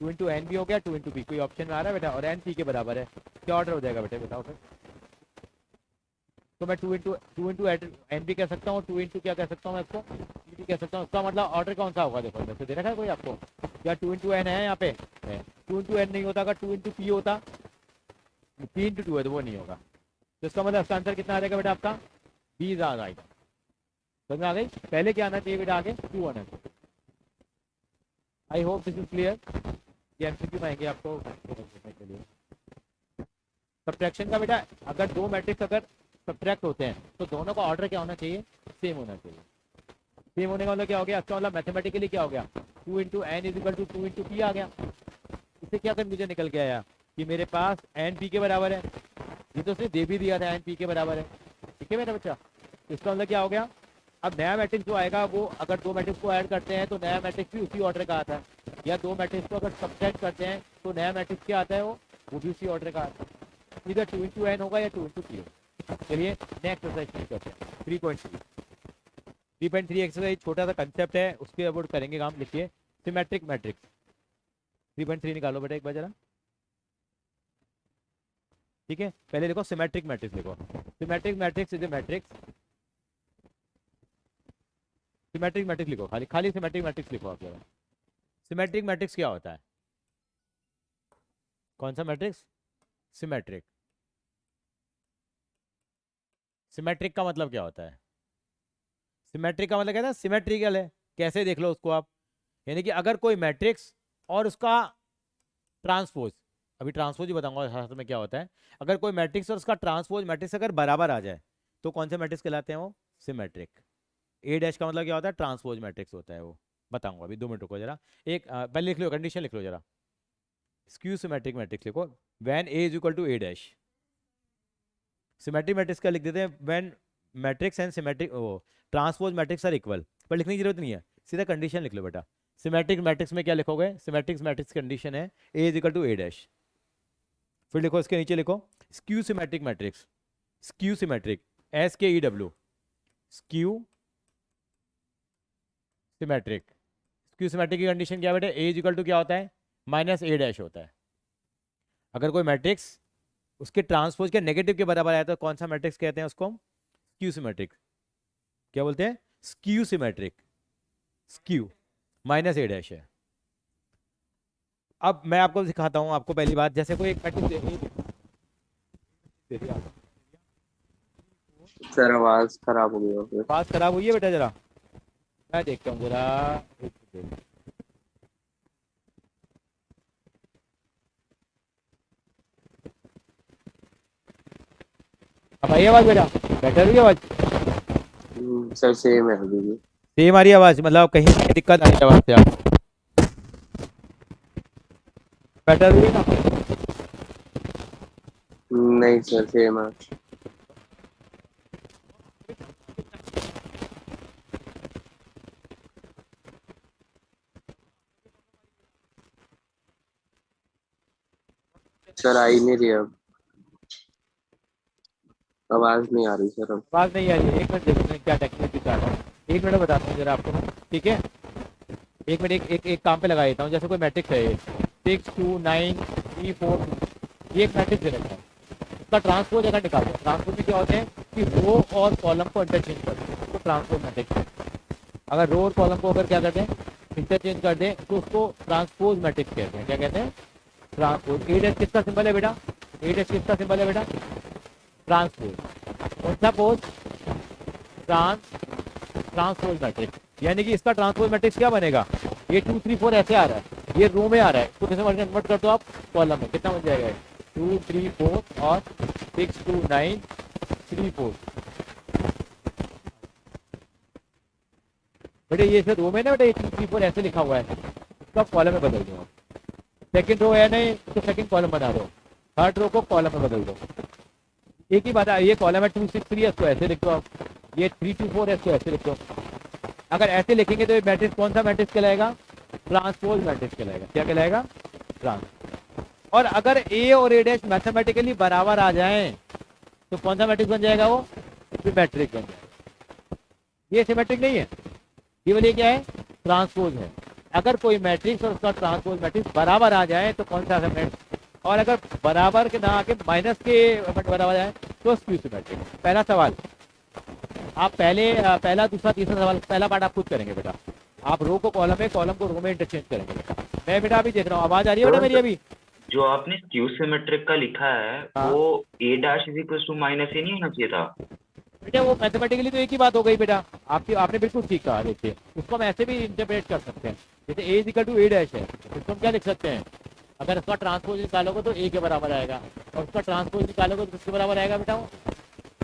2 इंटू एन भी हो गया, 2 इंटू पी, कोई ऑप्शन में आ रहा है बेटा, और एन पी के बराबर है, क्या ऑर्डर हो जाएगा बेटा बताओ फिर। तो मैं 2 इंटू एन भी कह सकता हूँ, 2 इंटू क्या कह सकता हूँ मैं इसको, पी भी कह सकता हूँ, उसका मतलब ऑर्डर कौन सा होगा, देखो इधर से दे रखा है कोई आपको, या 2 इंटू एन है यहाँ पे, 2 इंटू एन नहीं होता, अगर 2 इंटू पी होता, 3 इंटू 2 है तो वो नहीं होगा, तो इसका मतलब इसका आंसर कितना आ जाएगा बेटा आपका, 20 आ जाएगा। समझ आ गई, पहले क्या आना चाहिए बेटा, आगे 2 आना चाहिए। I hope this is clear, ये एमसीक्यू में आएंगे आपको के लिए। सब्ट्रैक्शन का बेटा, अगर दो मैट्रिक्स अगर सब्ट्रैक्ट होते हैं तो दोनों का ऑर्डर क्या होना चाहिए, सेम होना चाहिए। सेम होने का मतलब क्या हो गया, इसका मतलब मैथमेटिकली क्या हो गया, 2 into N is equal to 2 into P आ गया। इससे क्या कंफ्यूजन निकल के आया कि मेरे पास एन पी के बराबर है, ये तो उसने दे भी दिया था एन पी के बराबर है, ठीक है मेरा बच्चा। इसका मतलब क्या हो गया, अब नया मैट्रिक्स जो आएगा वो अगर दो मैट्रिक्स को ऐड करते हैं तो नया मैट्रिक्स भी उसी ऑर्डर का आता है, या दो मैट्रिक्स को अगर सब्ट्रैक्ट करते हैं तो नया मैट्रिक्स क्या आता है, वो भी उसी ऑर्डर का आता है। इधर 2 इंटू एन होगा या 2 इंटू पी होगा। चलिए नेक्स्ट एक्सरसाइज करते हैं 3.3 एक्सरसाइज, छोटा सा कंसेप्ट है, उसके अबाउट करेंगे काम। लिखिए सिमेट्रिक मैट्रिक्स, 3.3 निकालो बेटा एक बार जरा, ठीक है। पहले लिखो सिमेट्रिक मैट्रिक्स, लिखो symmetric matrix is a matrix, symmetric matrix लिखो, खाली खाली सिमेट्रिक मैट्रिक्स लिखो आप जरा। सिमेट्रिक मैट्रिक्स क्या होता है, कौन सा मैट्रिक्स, सिमेट्रिक। सिमेट्रिक का मतलब क्या होता है, सिमेट्रिक का मतलब कहता है सिमेट्रिकल है, कैसे देख लो उसको आप, यानी कि अगर कोई मैट्रिक्स और उसका ट्रांसपोज, अभी ट्रांसपोज ही बताऊंगा हाथ में क्या होता है। अगर कोई मैट्रिक्स और उसका ट्रांसपोज मैट्रिक्स अगर बराबर आ जाए तो कौन से मैट्रिक्स कहलाते हैं वो? सिमेट्रिक। ए डैश का मतलब क्या होता है? ट्रांसपोज मैट्रिक्स होता है वो। बताऊंगा अभी, 2 मिनट रुको जरा। एक पहले लिख लो, कंडीशन लिख लो जरा। स्क्यू सिमेट्रिक मैट्रिक्स लिखो, when A is equal to A dash. Symmetric matrix का लिख देते हैं when matrix and symmetric or transpose matrix are equal, पर लिखने की जरूरत नहीं है, सीधा कंडीशन लिख लो बेटा। सिमेट्रिक मैट्रिक्स में क्या लिखोगे? सिमेट्रिक मैट्रिक्स कंडीशन है A is equal to A dash. फिर लिखो इसके नीचे लिखो skew symmetric matrix, skew symmetric, S K E W, skew symmetric. Skew symmetric की कंडीशन क्या बेटा? ए इज इक्वल टू क्या होता है? माइनस ए डैश होता है। अगर कोई मैट्रिक्स उसके ट्रांसपोज के नेगेटिव के बराबर आया तो कौन सा मैट्रिक्स कहते हैं उसको? Skew symmetric. क्या बोलते हैं? Skew symmetric. स्क्यू माइनस ए डैश है। अब मैं आपको सिखाता हूं, आपको पहली बात, जैसे कोई एक मैट्रिक्स दे दिया, सर आवाज खराब हो गई हो फिर। बात खराब हुई है बेटा जरा, मैं देखता हूँ जरा, एक मिनट। अब आई आवाज बेटा? बेटर हुई आवाज? सर सेम है अभी भी। सेम आ रही है आवाज, मतलब कहीं दिक्कत आ रही है आवाज से? आप बेटर हुई ना? नहीं सर सेम है। सर आ ही नहीं रही अब, आवाज नहीं आ रही सर अब। आवाज नहीं आ रही है? एक मिनट देखते हैं क्या टेक्निक दिखा रहा है, एक मिनट बताता हूँ जरा आपको, ठीक है? एक मिनट, एक काम पे लगा देता हूँ। जैसे कोई मैट्रिक्स है 6 2 9 3 4 2, ये एक मैट्रिक्स दे रखा है, उसका ट्रांसपोज अगर निकाल दो, ट्रांसपोज में क्या होते हैं कि रो और कॉलम को इंटरचेंज कर दो, तो ट्रांसपोज मैट्रिक्स है। अगर रो और कॉलम को अगर क्या करते हैं, इंटरचेंज कर दें, तो उसको ट्रांसपोज मैट्रिक्स कहते हैं। क्या कहते हैं? ट्रांसपोज। ए डैश किसका सिंबल है बेटा? ए डैश किसका सिंबल है बेटा? ट्रांसपोज। कौन सा पोज? Transpose matrix. यानी कि इसका ट्रांसपोज मैट्रिक्स क्या बनेगा? ये 2 3 4 ऐसे आ रहा है, ये रो में आ रहा है, तो कैसे कन्वर्ट कर दो आप कॉलम में, कितना बन जाएगा? 2 3 4 और 6 2 9 3 4। बेटे ये से रो में ना बेटा, ये 2 3 4 ऐसे लिखा हुआ है, उसको कॉलम में बदल दो। सेकंड रो है नहीं तो सेकंड कॉलम बना दो, थर्ड रो को कॉलम में बदल दो। एक ही बात है, ये कॉलम है 2 6 3 है, इसको ऐसे लिख दो आप, ये 3 2 4 है, इसको ऐसे लिख दो। अगर ऐसे लिखेंगे तो ये मैट्रिक्स कौन सा मैट्रिक्स कहलाएगा? ट्रांसपोज मैट्रिक्स कहलाएगा। क्या कहलाएगा? ट्रांस। और अगर ए और ए डैश मैथमेटिकली बराबर आ जाएं तो कौन सा मैट्रिक्स बन जाएगा? वो सिमेट्रिक बन जाएगा। ये सिमेट्रिक नहीं है, केवल ये क्या है? ट्रांसपोज है। अगर कोई मैट्रिक्स और उसका ट्रांसपोज मैट्रिक्स बराबर आ जाए तो कौन सा मैट्रिक्स, और अगर बराबर के ना आके माइनस के बराबर आ जाए तो स्क्यू सिमेट्रिक। पहला सवाल आप पहला दूसरा तीसरा सवाल, पहला पार्ट आप खुद करेंगे बेटा। आप रो को कॉलम में, कॉलम को रो में इंटरचेंज करेंगे बेटा। मैं बेटा अभी देख रहा हूँ, आवाज आ रही है बेटा मेरी अभी? जो आपने स्क्यू सिमेट्रिक का लिखा है हाँ। वो A dash is equal to minus A नहीं होना चाहिए था? बेटा वो मैथमेटिकली तो एक ही बात हो गई बेटा, आपने बिल्कुल ठीक कहा। देखिए उसको हम ऐसे भी इंटरप्रेट कर सकते हैं, जैसे A is equal to A dash है, इसको हम क्या लिख सकते हैं? अगर उसका ट्रांसपोज निकालोगे तो ए के बराबर आएगा, और उसका ट्रांसपोज निकालोगे तो किसके बराबर आएगा बेटा? वो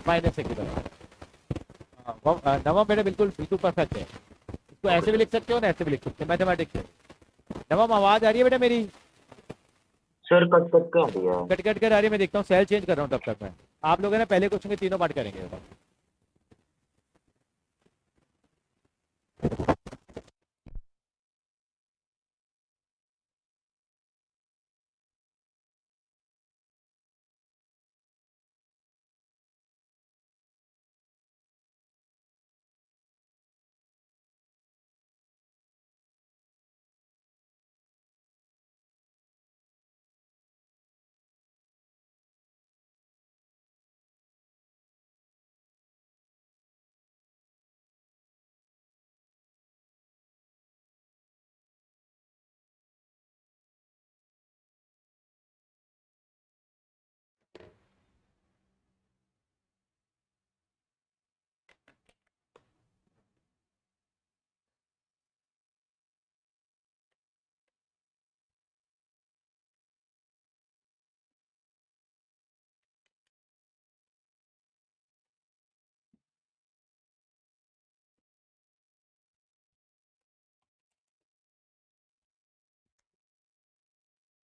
माइनस ए के बराबर। नवम बेटा बिल्कुल बिल्कुल परफेक्ट है। इसको ऐसे भी लिख सकते हो ना, ऐसे भी लिख सकते हो, मैथमेटिक्स है। नवम आवाज आ रही है बेटा मेरी? सर कट कट कर दिया। कट कट कर आ रही है, मैं देखता हूँ, सेल चेंज कर रहा हूँ तब तक मैं। आप लोग है ना पहले क्वेश्चन के तीनों पार्ट करेंगे बेटा।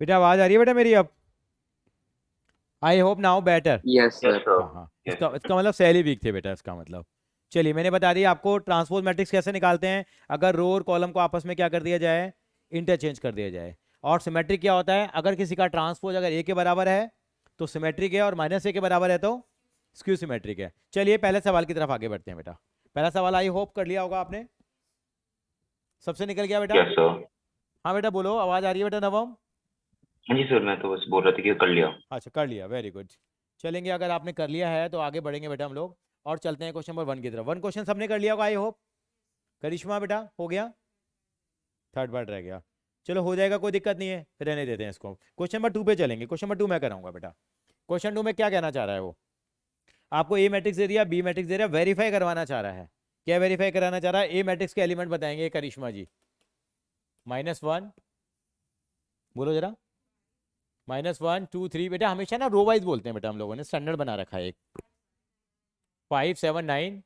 बेटा आवाज आ रही है बेटा मेरी अब? I hope now better. Yes yes sir. Sir. हाँ हाँ, इसका मतलब सेल ही वीक थे बेटा, इसका मतलब। चलिए मैंने बता दिया आपको ट्रांसपोज मैट्रिक्स कैसे निकालते हैं, अगर रो और कॉलम को आपस में क्या कर दिया जाए, इंटरचेंज कर दिया जाए। और सिमेट्रिक क्या होता है, अगर किसी का ट्रांसपोज अगर ए के बराबर है तो सिमेट्रिक है, और माइनस ए के बराबर है तो स्क्यू सिमेट्रिक है। चलिए पहले सवाल की तरफ आगे बढ़ते हैं बेटा। पहला सवाल आई होप कर लिया होगा आपने, सबसे निकल गया बेटा? Yes sir. हाँ बेटा बोलो, आवाज आ रही है बेटा नवम? हाँ जी सर, मैं तो बस बोल रहा था कि कर लिया। अच्छा कर लिया, वेरी गुड। चलेंगे, अगर आपने कर लिया है तो आगे बढ़ेंगे बेटा हम लोग, और चलते हैं क्वेश्चन नंबर 1 की तरफ। 1 क्वेश्चन सबने कर लिया होगा आई होप। करिश्मा बेटा हो गया, थर्ड पार्ट रह गया। चलो हो जाएगा, कोई दिक्कत नहीं है, रहने देते हैं इसको। क्वेश्चन नंबर 2 पे चलेंगे। क्वेश्चन नंबर 2 मैं कराऊंगा बेटा। क्वेश्चन 2 में क्या कहना चाह रहा है वो, आपको ए मैट्रिक्स दे दिया, बी मैट्रिक्स दे रहा है, वेरीफाई करवाना चाह रहा है। क्या वेरीफाई कराना चाह रहा है? ए मैट्रिक्स के एलिमेंट बताएंगे करिश्मा जी। -1, बोलो जरा। -1 2 3 बेटा, हमेशा ना रो वाइज बोलते हैं बेटा, हम लोगों ने स्टैंडर्ड बना रखा है एक। 5 7 9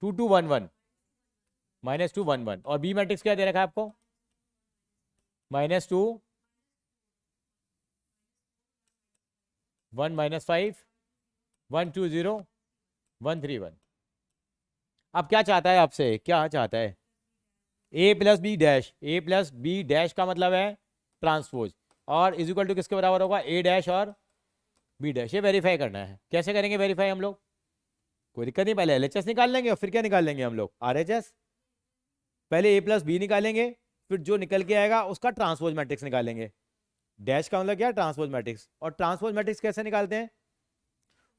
2 2 1 1, -2 1 1। और बी मैट्रिक्स क्या दे रखा है आपको? -2 1 -5 1 2 0 1 3 1। अब क्या चाहता है आपसे, क्या चाहता है? ए प्लस बी डैश, ए प्लस बी डैश का मतलब है ट्रांसपोज, और इज इक्वल टू किसके बराबर होगा? ए डैश और बी डैश। ये वेरीफाई करना है। कैसे करेंगे वेरीफाई हम लोग? कोई दिक्कत नहीं, पहले एलएचएस निकाल लेंगे और फिर क्या निकाल लेंगे हम लोग? आरएचएस। पहले ए प्लस बी निकालेंगे, फिर जो निकल के आएगा उसका ट्रांसपोज मैट्रिक्स निकालेंगे। डैश का मतलब क्या? Transpose matrix. और ट्रांसपोज मैट्रिक्स कैसे निकालते हैं?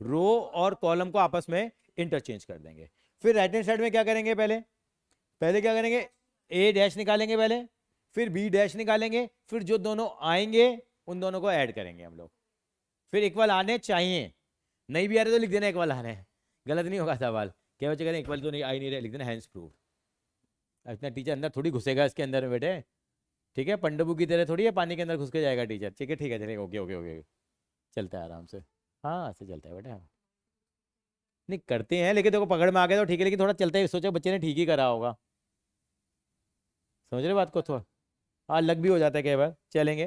रो और कॉलम को आपस में इंटरचेंज कर देंगे। फिर राइट हैंड साइड में क्या करेंगे? पहले पहले क्या करेंगे? ए डैश निकालेंगे पहले, फिर बी डैश निकालेंगे, फिर जो दोनों आएंगे उन दोनों को ऐड करेंगे हम लोग। फिर इक्वल आने चाहिए, नहीं भी आ रहे तो लिख देना इक्वल आ रहे हैं, गलत नहीं होगा सवाल। क्या बच्चे करें इक्वल तो नहीं आ ही नहीं रहे, लिख देना हैंस प्रूव। इतना टीचर अंदर थोड़ी घुसेगा इसके अंदर में बेटे, ठीक है? पंडबू की तरह थोड़ी है पानी के अंदर घुस के जाएगा टीचर। ठीक है चलेगा, ओके ओके ओके, चलता है आराम से। हाँ ऐसे चलता है बेटा, नहीं करते हैं लेकिन देखो पकड़ में आ गया तो ठीक है, लेकिन थोड़ा चलता है, सोचो बच्चे ने ठीक ही करा होगा। समझ रहे बात को? थोड़ा हाँ लग भी हो जाता है कई बार। चलेंगे,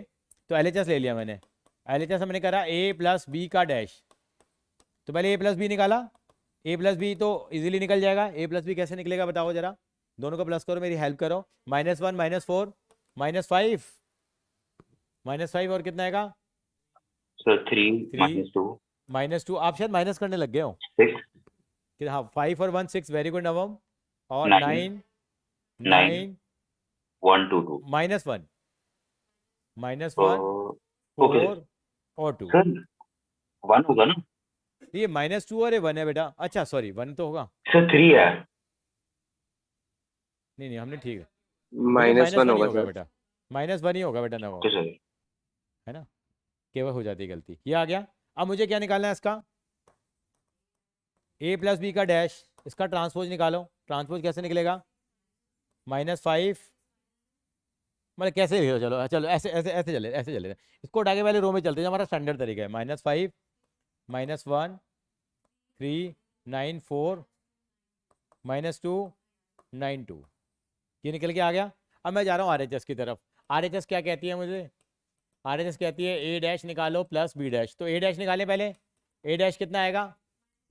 तो एलएचएस ले लिया मैंने। एलएचएस हमने करा ए प्लस बी का डैश, तो पहले ए प्लस बी निकाला। ए प्लस बी तो इजीली निकल जाएगा। ए प्लस बी कैसे निकलेगा बताओ जरा, दोनों को प्लस करो, मेरी हेल्प करो। -1 -4 -5, -5 और कितना आएगा? सर 3 3 -2 -2। आप शायद माइनस करने लग गए हो 6 कि हाँ। 5 और 1 6, वेरी गुड नवम। और 9 9 9 9 1 2 2। -1 -1 ओके 4 और 2। सर 1 होगा ना? ये -2 और ये 1 है बेटा। अच्छा सॉरी 1 तो होगा, सर 3 है। नहीं नहीं हमने ठीक है बेटा, -1 -1 ही होगा होगा सर। बेटा, -1 ही होगा बेटा नवम, ओके सर। है ना? केवल हो जाती है गलती। ये आ गया। अब मुझे क्या निकालना है इसका? ए प्लस बी का डैश, इसका ट्रांसपोज निकालो। ट्रांसपोज कैसे निकलेगा? -5, मतलब कैसे लिखो, चलो चलो ऐसे ऐसे ऐसे चले इसको उठा के पहले रो में चलते हैं, हमारा स्टैंडर्ड तरीका है। -5 -1 3 9 4 -2 9 2, ये निकल के आ गया। अब मैं जा रहा हूँ आरएचएस की तरफ। आरएचएस क्या कहती है मुझे? आरएचएस कहती है ए डैश निकालो प्लस बी डैश। तो ए डैश निकाले पहले। ए डैश कितना आएगा?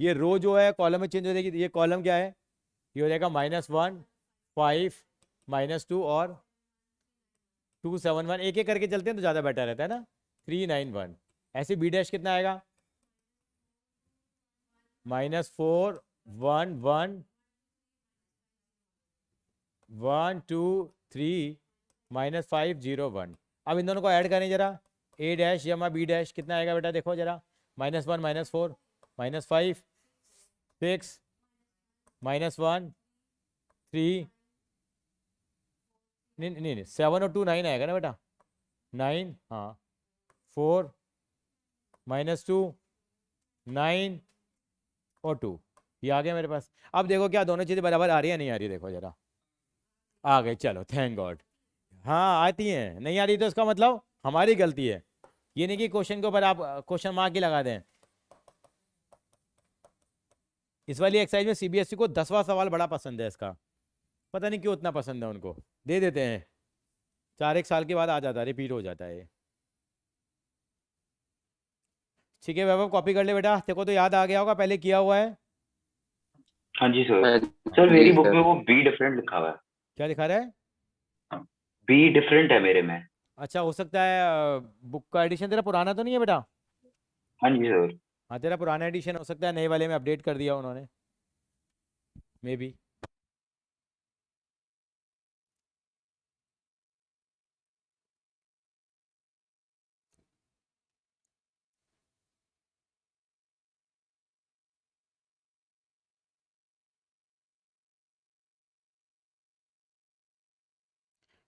ये रो जो है कॉलम में चेंज हो जाएगी, ये कॉलम क्या है? ये हो जाएगा -1 5 -2 और 2 7 1। एक एक करके चलते हैं तो ज़्यादा बेटर रहता है ना। 3 9 1। ऐसे बी डैश कितना आएगा? -4 1 1 1 2 3 -5 0 1। अब इन दोनों को ऐड करें जरा। ए डैश जमा बी डैश कितना आएगा बेटा? देखो जरा। -1 -4 -5 6 -1 3, नहीं 7 और 2 9 आएगा ना बेटा? 9 हाँ 4 -2 9 और 2, ये आ गया मेरे पास। अब देखो क्या दोनों चीज़ें बराबर आ रही है नहीं आ रही? देखो जरा, आ गई, चलो थैंक गॉड। हाँ आती हैं, नहीं आ रही तो इसका मतलब हमारी गलती है। ये नहीं कि क्वेश्चन के ऊपर आप क्वेश्चन मार्क ही लगा दें। इस वाली एक्सरसाइज में सीबीएसई को 10वां सवाल बड़ा पसंद है इसका, पता नहीं क्यों इतना पसंद है उनको, दे देते हैं। 4 एक साल के बाद आ जाता है, रिपीट हो जाता है ये। ठीक है वैभव, कॉपी कर ले बेटा, तेरे को तो याद आ गया होगा, पहले किया हुआ है। हाँ जी सर। हाँ सर मेरी जी बुक में सर। वो बी डिफरेंट लिखा हुआ है। क्या दिखा रहा है? बी डिफरेंट है मेरे में। अच्छा हो सकता है बुक का एडिशन तेरा पुराना तो नहीं है बेटा? हाँ जी सर। हाँ तेरा पुराना एडिशन हो सकता है, नए वाले में अपडेट कर दिया उन्होंने, मे बी।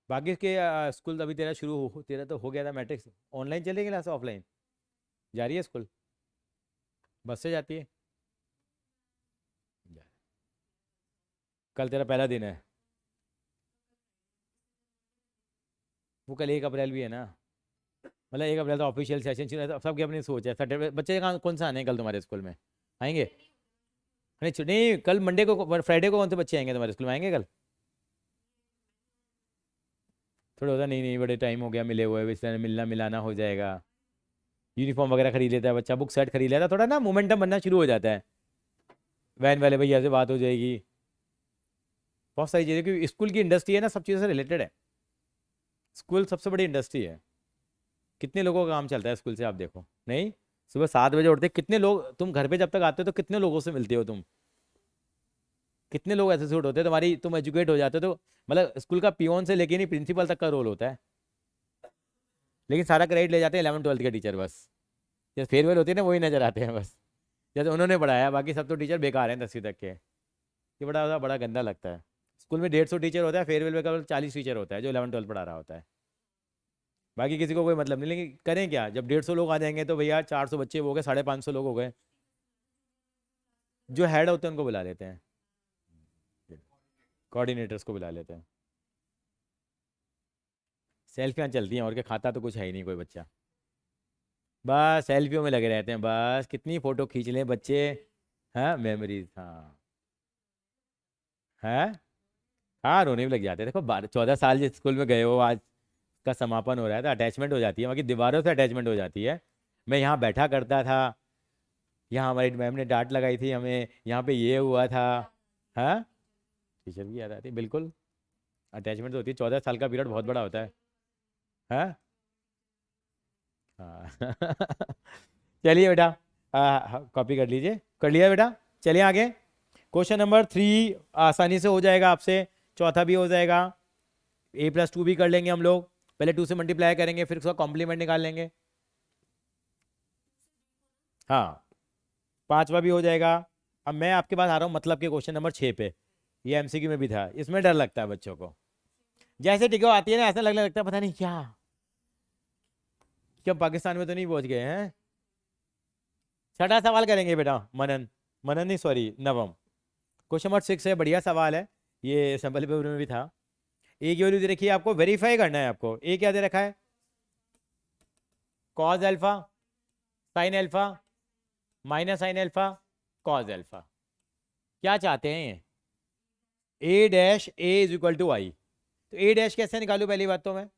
बाकी के स्कूल अभी तेरा तेरा तो हो गया था मैट्रिक्स, ऑनलाइन चलेगी क्लास ऑफलाइन जा रही है स्कूल? बस से जाती है? कल तेरा पहला दिन है। वो कल 1 अप्रैल भी है ना, मतलब 1 अप्रैल तो ऑफिशियल सेशन शुरू है, तो सबकी अपनी सोच है। सैटरडे बच्चे कहाँ कौन सा आने हैं कल तुम्हारे स्कूल में? आएंगे? नहीं नहीं, कल मंडे को, फ्राइडे को कौन से बच्चे आएंगे तुम्हारे स्कूल में, आएंगे कल? थोड़ा होता नहीं नहीं, बड़े टाइम हो गया मिले हुए, इस तरह मिलना मिलाना हो जाएगा, यूनिफॉर्म वगैरह खरीद लेता है बच्चा, बुक सेट खरीद लेता है, थोड़ा ना मोमेंटम बनना शुरू हो जाता है, वैन वाले भैया से बात हो जाएगी, बहुत सारी चीज़ें, क्योंकि स्कूल की इंडस्ट्री है ना, सब चीज़ों से रिलेटेड है। स्कूल सबसे बड़ी इंडस्ट्री है। कितने लोगों का काम चलता है स्कूल से, आप देखो। नहीं, सुबह 7 बजे उठते, कितने लोग, तुम घर पे जब तक आते हो तो कितने लोगों से मिलते हो तुम, कितने लोग एसोसिएट होते हैं तुम्हारी, तुम एजुकेट हो जाते हो तो, मतलब स्कूल का पियोन से लेके नहीं प्रिंसिपल तक का रोल होता है, लेकिन सारा क्रेडिट ले जाते हैं 11वीं 12वीं के टीचर बस। जैसे फेयरवेल होती है ना, वही नजर आते हैं बस, जैसे उन्होंने पढ़ाया, बाकी सब तो टीचर बेकार हैं 10वीं तक के। ये बड़ा बड़ा गंदा लगता है। स्कूल में 150 टीचर होता है, फेयरवेल में केवल 40 टीचर होता है जो 11वीं 12वीं पढ़ा रहा होता है, बाकी किसी को कोई मतलब नहीं। लेकिन करें क्या, जब 150 लोग आ जाएंगे तो भैया 400 बच्चे वो हो गए, 550 लोग हो गए, जो हेड होते हैं उनको बुला लेते हैं, कोऑर्डिनेटर्स को बुला लेते हैं। सेल्फियाँ चलती हैं और क्या, खाता तो कुछ है ही नहीं कोई बच्चा, बस सेल्फियों में लगे रहते हैं, बस कितनी फ़ोटो खींच लें बच्चे। हाँ मेमोरीज, हाँ। है। हाँ रोने भी लग जाते हैं, देखो 14 साल जिस स्कूल में गए हो, आज का समापन हो रहा है, तो अटैचमेंट हो जाती है, वहाँ की दीवारों से अटैचमेंट हो जाती है। मैं यहाँ बैठा करता था, यहाँ हमारी मैम ने डांट लगाई थी हमें, यहाँ पे ये हुआ था। हाँ, टीचर भी याद आती है, बिल्कुल। अटैचमेंट तो होती है, 14 साल का पीरियड बहुत बड़ा होता है। हाँ हाँ चलिए बेटा, कॉपी कर लीजिए, कर लिया बेटा। चलिए आगे, क्वेश्चन नंबर 3 आसानी से हो जाएगा आपसे, चौथा भी हो जाएगा। a+2 भी कर लेंगे हम लोग, पहले 2 से मल्टीप्लाई करेंगे, फिर उसका कॉम्प्लीमेंट निकाल लेंगे। हाँ, 5वां भी हो जाएगा। अब मैं आपके पास आ रहा हूँ मतलब के क्वेश्चन नंबर 6 पे, ये एमसीक्यू में भी था, इसमें डर लगता है बच्चों को, जैसे टिको आती है ना, ऐसा लगने लगता है पता नहीं क्या, क्या पाकिस्तान में तो नहीं पहुंच गए हैं। 6वां सवाल करेंगे बेटा, मनन, मनन नहीं सॉरी, नवम। क्वेश्चन नंबर 6 है, बढ़िया सवाल है, ये सैंपल पेपर में भी था। ए की वैल्यू दे रखी है, आपको वेरीफाई करना है। आपको ए क्या दे रखा है, cos alpha sine alpha minus sine alpha cos alpha. क्या चाहते हैं ये, A dash A is equal to I, तो ए डैश कैसे निकालू, पहली बात तो मैं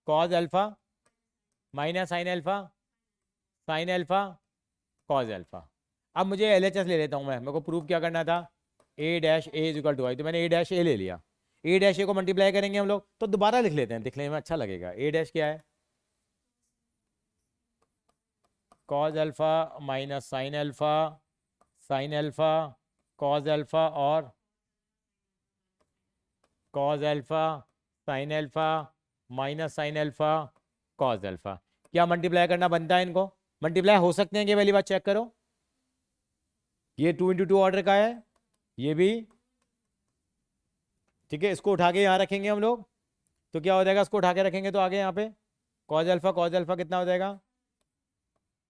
cos alpha minus sine alpha cos alpha. अब मुझे एलएचएस ले लेता हूं मैं, मेरे को प्रूव क्या करना था, A dash A is equal to I, तो मैंने ए डैश ए ले लिया। ए डैश ए को मल्टीप्लाई करेंगे हम लोग, तो दोबारा लिख लेते हैं, दिखने में अच्छा लगेगा। ए डैश क्या है, cos alpha minus sine alpha cos alpha और cos alpha sine alpha minus sine alpha cos alpha. क्या मल्टीप्लाई करना बनता है इनको, मल्टीप्लाई हो सकते हैं, ये वाली बात चेक करो, ये 2 × 2 ऑर्डर का है, ये भी ठीक है। इसको उठा के यहाँ रखेंगे हम लोग, तो क्या हो जाएगा, इसको उठा के रखेंगे तो आगे यहाँ पे कॉज अल्फा कितना हो जाएगा,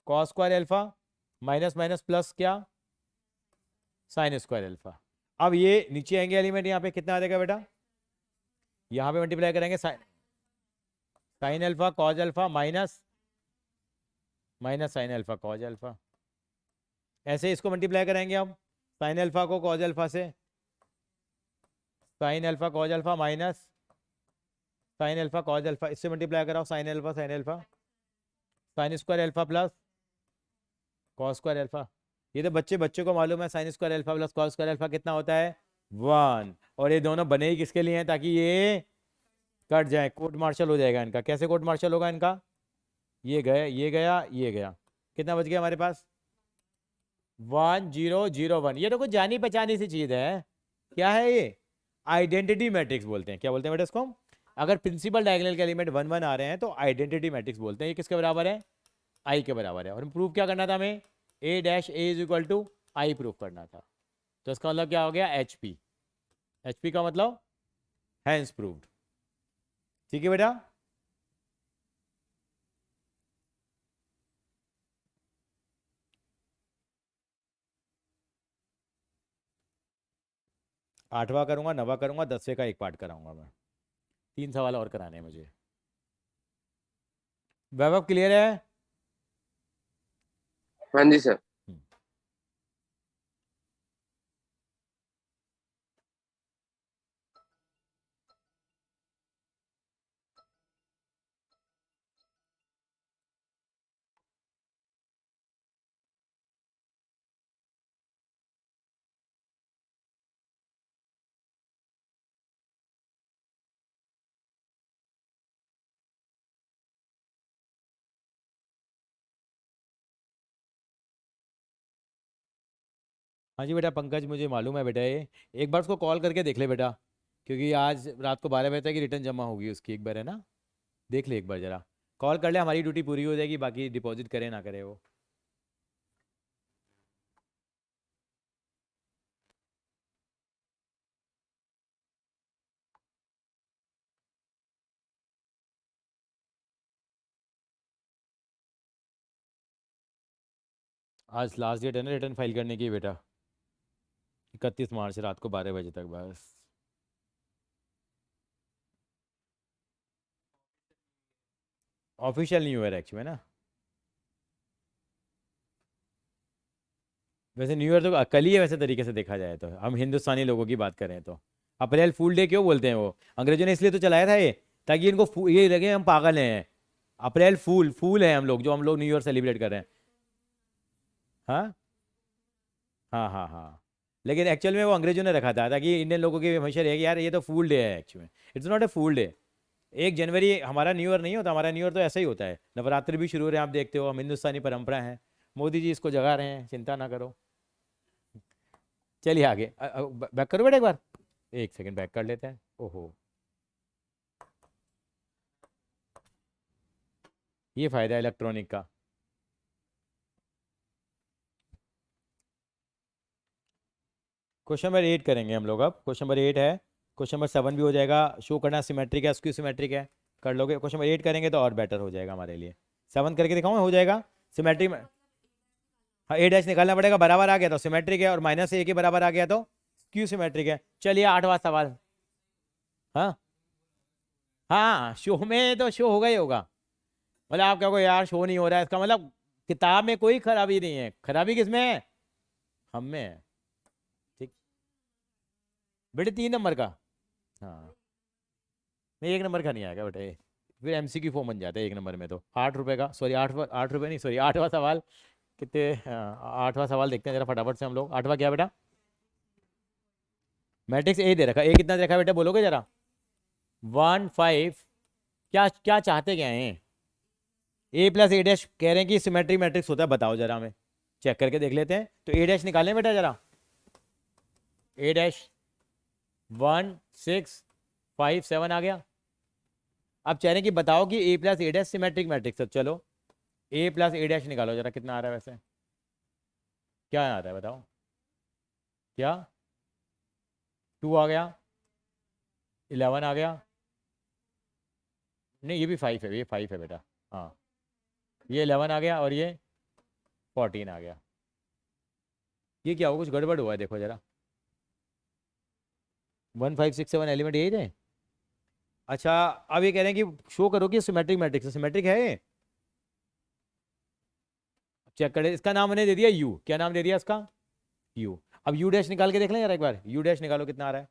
cos square alpha minus minus plus क्या, साइन स्क्वायर अल्फा। अब ये नीचे आएंगे एलिमेंट, यहाँ पे कितना आ जाएगा बेटा, यहाँ पे मल्टीप्लाई करेंगे sign alpha cos alpha minus sine alpha cos alpha, ऐसे इसको मल्टीप्लाई करेंगे हम, साइन अल्फा को कॉज अल्फा से, sign alpha cos alpha minus sine alpha cos alpha, इससे मल्टीप्लाई कराओ, sine alpha sine square alpha plus cos square alpha. ये तो बच्चे को मालूम है, sine square alpha plus cos square alpha कितना होता है 1। और ये दोनों बने ही किसके लिए हैं, ताकि ये कट जाए, कोर्ट मार्शल हो जाएगा इनका। कैसे कोर्ट मार्शल होगा इनका, ये गए, ये गया, ये गया, कितना बच गया हमारे पास 1001। ये तो कुछ जानी पहचानी सी चीज है, क्या है ये, आइडेंटिटी मैट्रिक्स बोलते हैं। क्या बोलते हैं बेटा इसको, अगर प्रिंसिपल डायगोनल के एलिमेंट 1 1 आ रहे हैं तो आइडेंटिटी मैट्रिक्स बोलते हैं। ये किसके बराबर है, आई के बराबर है। और प्रूफ क्या करना था हमें, A dash A is equal to I proof करना था। तो इसका मतलब क्या हो गया, एच पी का मतलब हैंस प्रूव्ड। ठीक है बेटा, आठवां करूंगा, 9वां करूंगा, 10वें का एक पार्ट कराऊंगा मैं। 3 सवाल और कराने हैं मुझे। वैभव क्लियर है। हाँ जी सर। हाँ जी बेटा पंकज, मुझे मालूम है बेटा, ये एक बार उसको कॉल करके देख ले बेटा, क्योंकि आज रात को 12 बजे तक की रिटर्न जमा होगी उसकी, एक बार है ना, देख ले एक बार जरा, कॉल कर ले, हमारी ड्यूटी पूरी हो जाएगी, बाकी डिपॉजिट करे ना करे वो। आज लास्ट डेट है ना रिटर्न फाइल करने की बेटा, 31 मार्च रात को 12 बजे तक बस। ऑफिशियल न्यू ईयर एक्चुअली ना, वैसे न्यू ईयर तो कल ही है वैसे तरीके से देखा जाए तो, हम हिंदुस्तानी लोगों की बात करें तो। अप्रैल फूल डे क्यों बोलते हैं वो, अंग्रेजों ने इसलिए तो चलाया था ये, ताकि इनको ये लगे हम पागल हैं, अप्रैल फूल फूल है हम लोग, जो हम लोग न्यू ईयर सेलिब्रेट कर रहे हैं। हाँ हाँ हाँ हाँ, लेकिन एक्चुअल में वो अंग्रेजों ने रखा था ताकि इंडियन लोगों की हमेशा रहेगी यार ये तो फूल डे है, actually it's not a fool day. 1 जनवरी हमारा न्यू ईयर नहीं होता, हमारा न्यू ईयर तो ऐसा ही होता है, नवरात्रि भी शुरू हो रहे हैं आप देखते हो, हम हिंदुस्तानी परंपरा है, मोदी जी इसको जगा रहे हैं, चिंता ना करो। चलिए आगे, बैक करो बेटा एक बार, एक सेकंड बैक कर लेते हैं। ओहो, ये फायदा है इलेक्ट्रॉनिक का। क्वेश्चन नंबर 8 करेंगे हम लोग अब, क्वेश्चन नंबर 8 है, क्वेश्चन नंबर 7 भी हो जाएगा, शो करना सिमेट्रिक है स्क्यू सिमेट्रिक है, कर लोगे। क्वेश्चन नंबर 8 करेंगे तो और बेटर हो जाएगा हमारे लिए, 7 करके दिखाऊँ हो जाएगा सिमेट्रिक में। हाँ ए डैश निकालना पड़ेगा, बराबर आ गया तो सिमेट्रिक है, और माइनस ए के बराबर आ गया तो स्क्यू सिमेट्रिक है। चलिए 8वां सवाल। हाँ हाँ, शो में तो शो होगा ही होगा, मतलब आप क्या को यार शो नहीं हो रहा है, इसका मतलब किताब में कोई खराबी नहीं है, खराबी किसमें है, हम में है। ठीक बेटे, 3 नंबर का, हाँ नहीं 1 नंबर का नहीं आएगा बेटे, फिर एमसीक्यू फॉर्म बन जाता है 1 नंबर में तो। 8 रुपये का, सॉरी 8 रुपये नहीं, सॉरी 8वां सवाल कितने, हाँ 8वां सवाल देखते हैं जरा फटाफट से हम लोग। 8वां क्या बेटा, मैट्रिक्स ए दे रखा, ए कितना दे रखा बेटा बोलोगे जरा, 1 5, क्या क्या चाहते क्या हैं, ए प्लस ए डैश कह रहे हैं कि सिमेट्रिक मैट्रिक्स होता है, बताओ जरा हमें, चेक करके देख लेते हैं। तो ए डैश निकालें बेटा जरा, ए डैश 1 6 5 7 आ गया। अब चाह रहे हैं कि बताओ कि ए plus A dash symmetric matrix है, चलो ए प्लस ए डैश निकालो जरा, कितना आ रहा है वैसे, क्या आ रहा है बताओ, क्या 2 आ गया, 11 आ गया, नहीं ये भी 5 है, ये 5 है बेटा, हाँ ये 11 आ गया और ये 14 आ गया। ये क्या हुआ, कुछ गड़बड़ हुआ है देखो जरा, 1 5 6 7 एलिमेंट यही थे। अच्छा अब ये कह रहे हैं कि शो करो कि सिमेट्रिक मैट्रिक्स है, सिमेट्रिक है ये, चेक करें। इसका नाम मैंने दे दिया यू, क्या नाम दे दिया इसका, यू। अब यू डैश निकाल के देख लें यार एक बार, यू डैश निकालो कितना आ रहा है,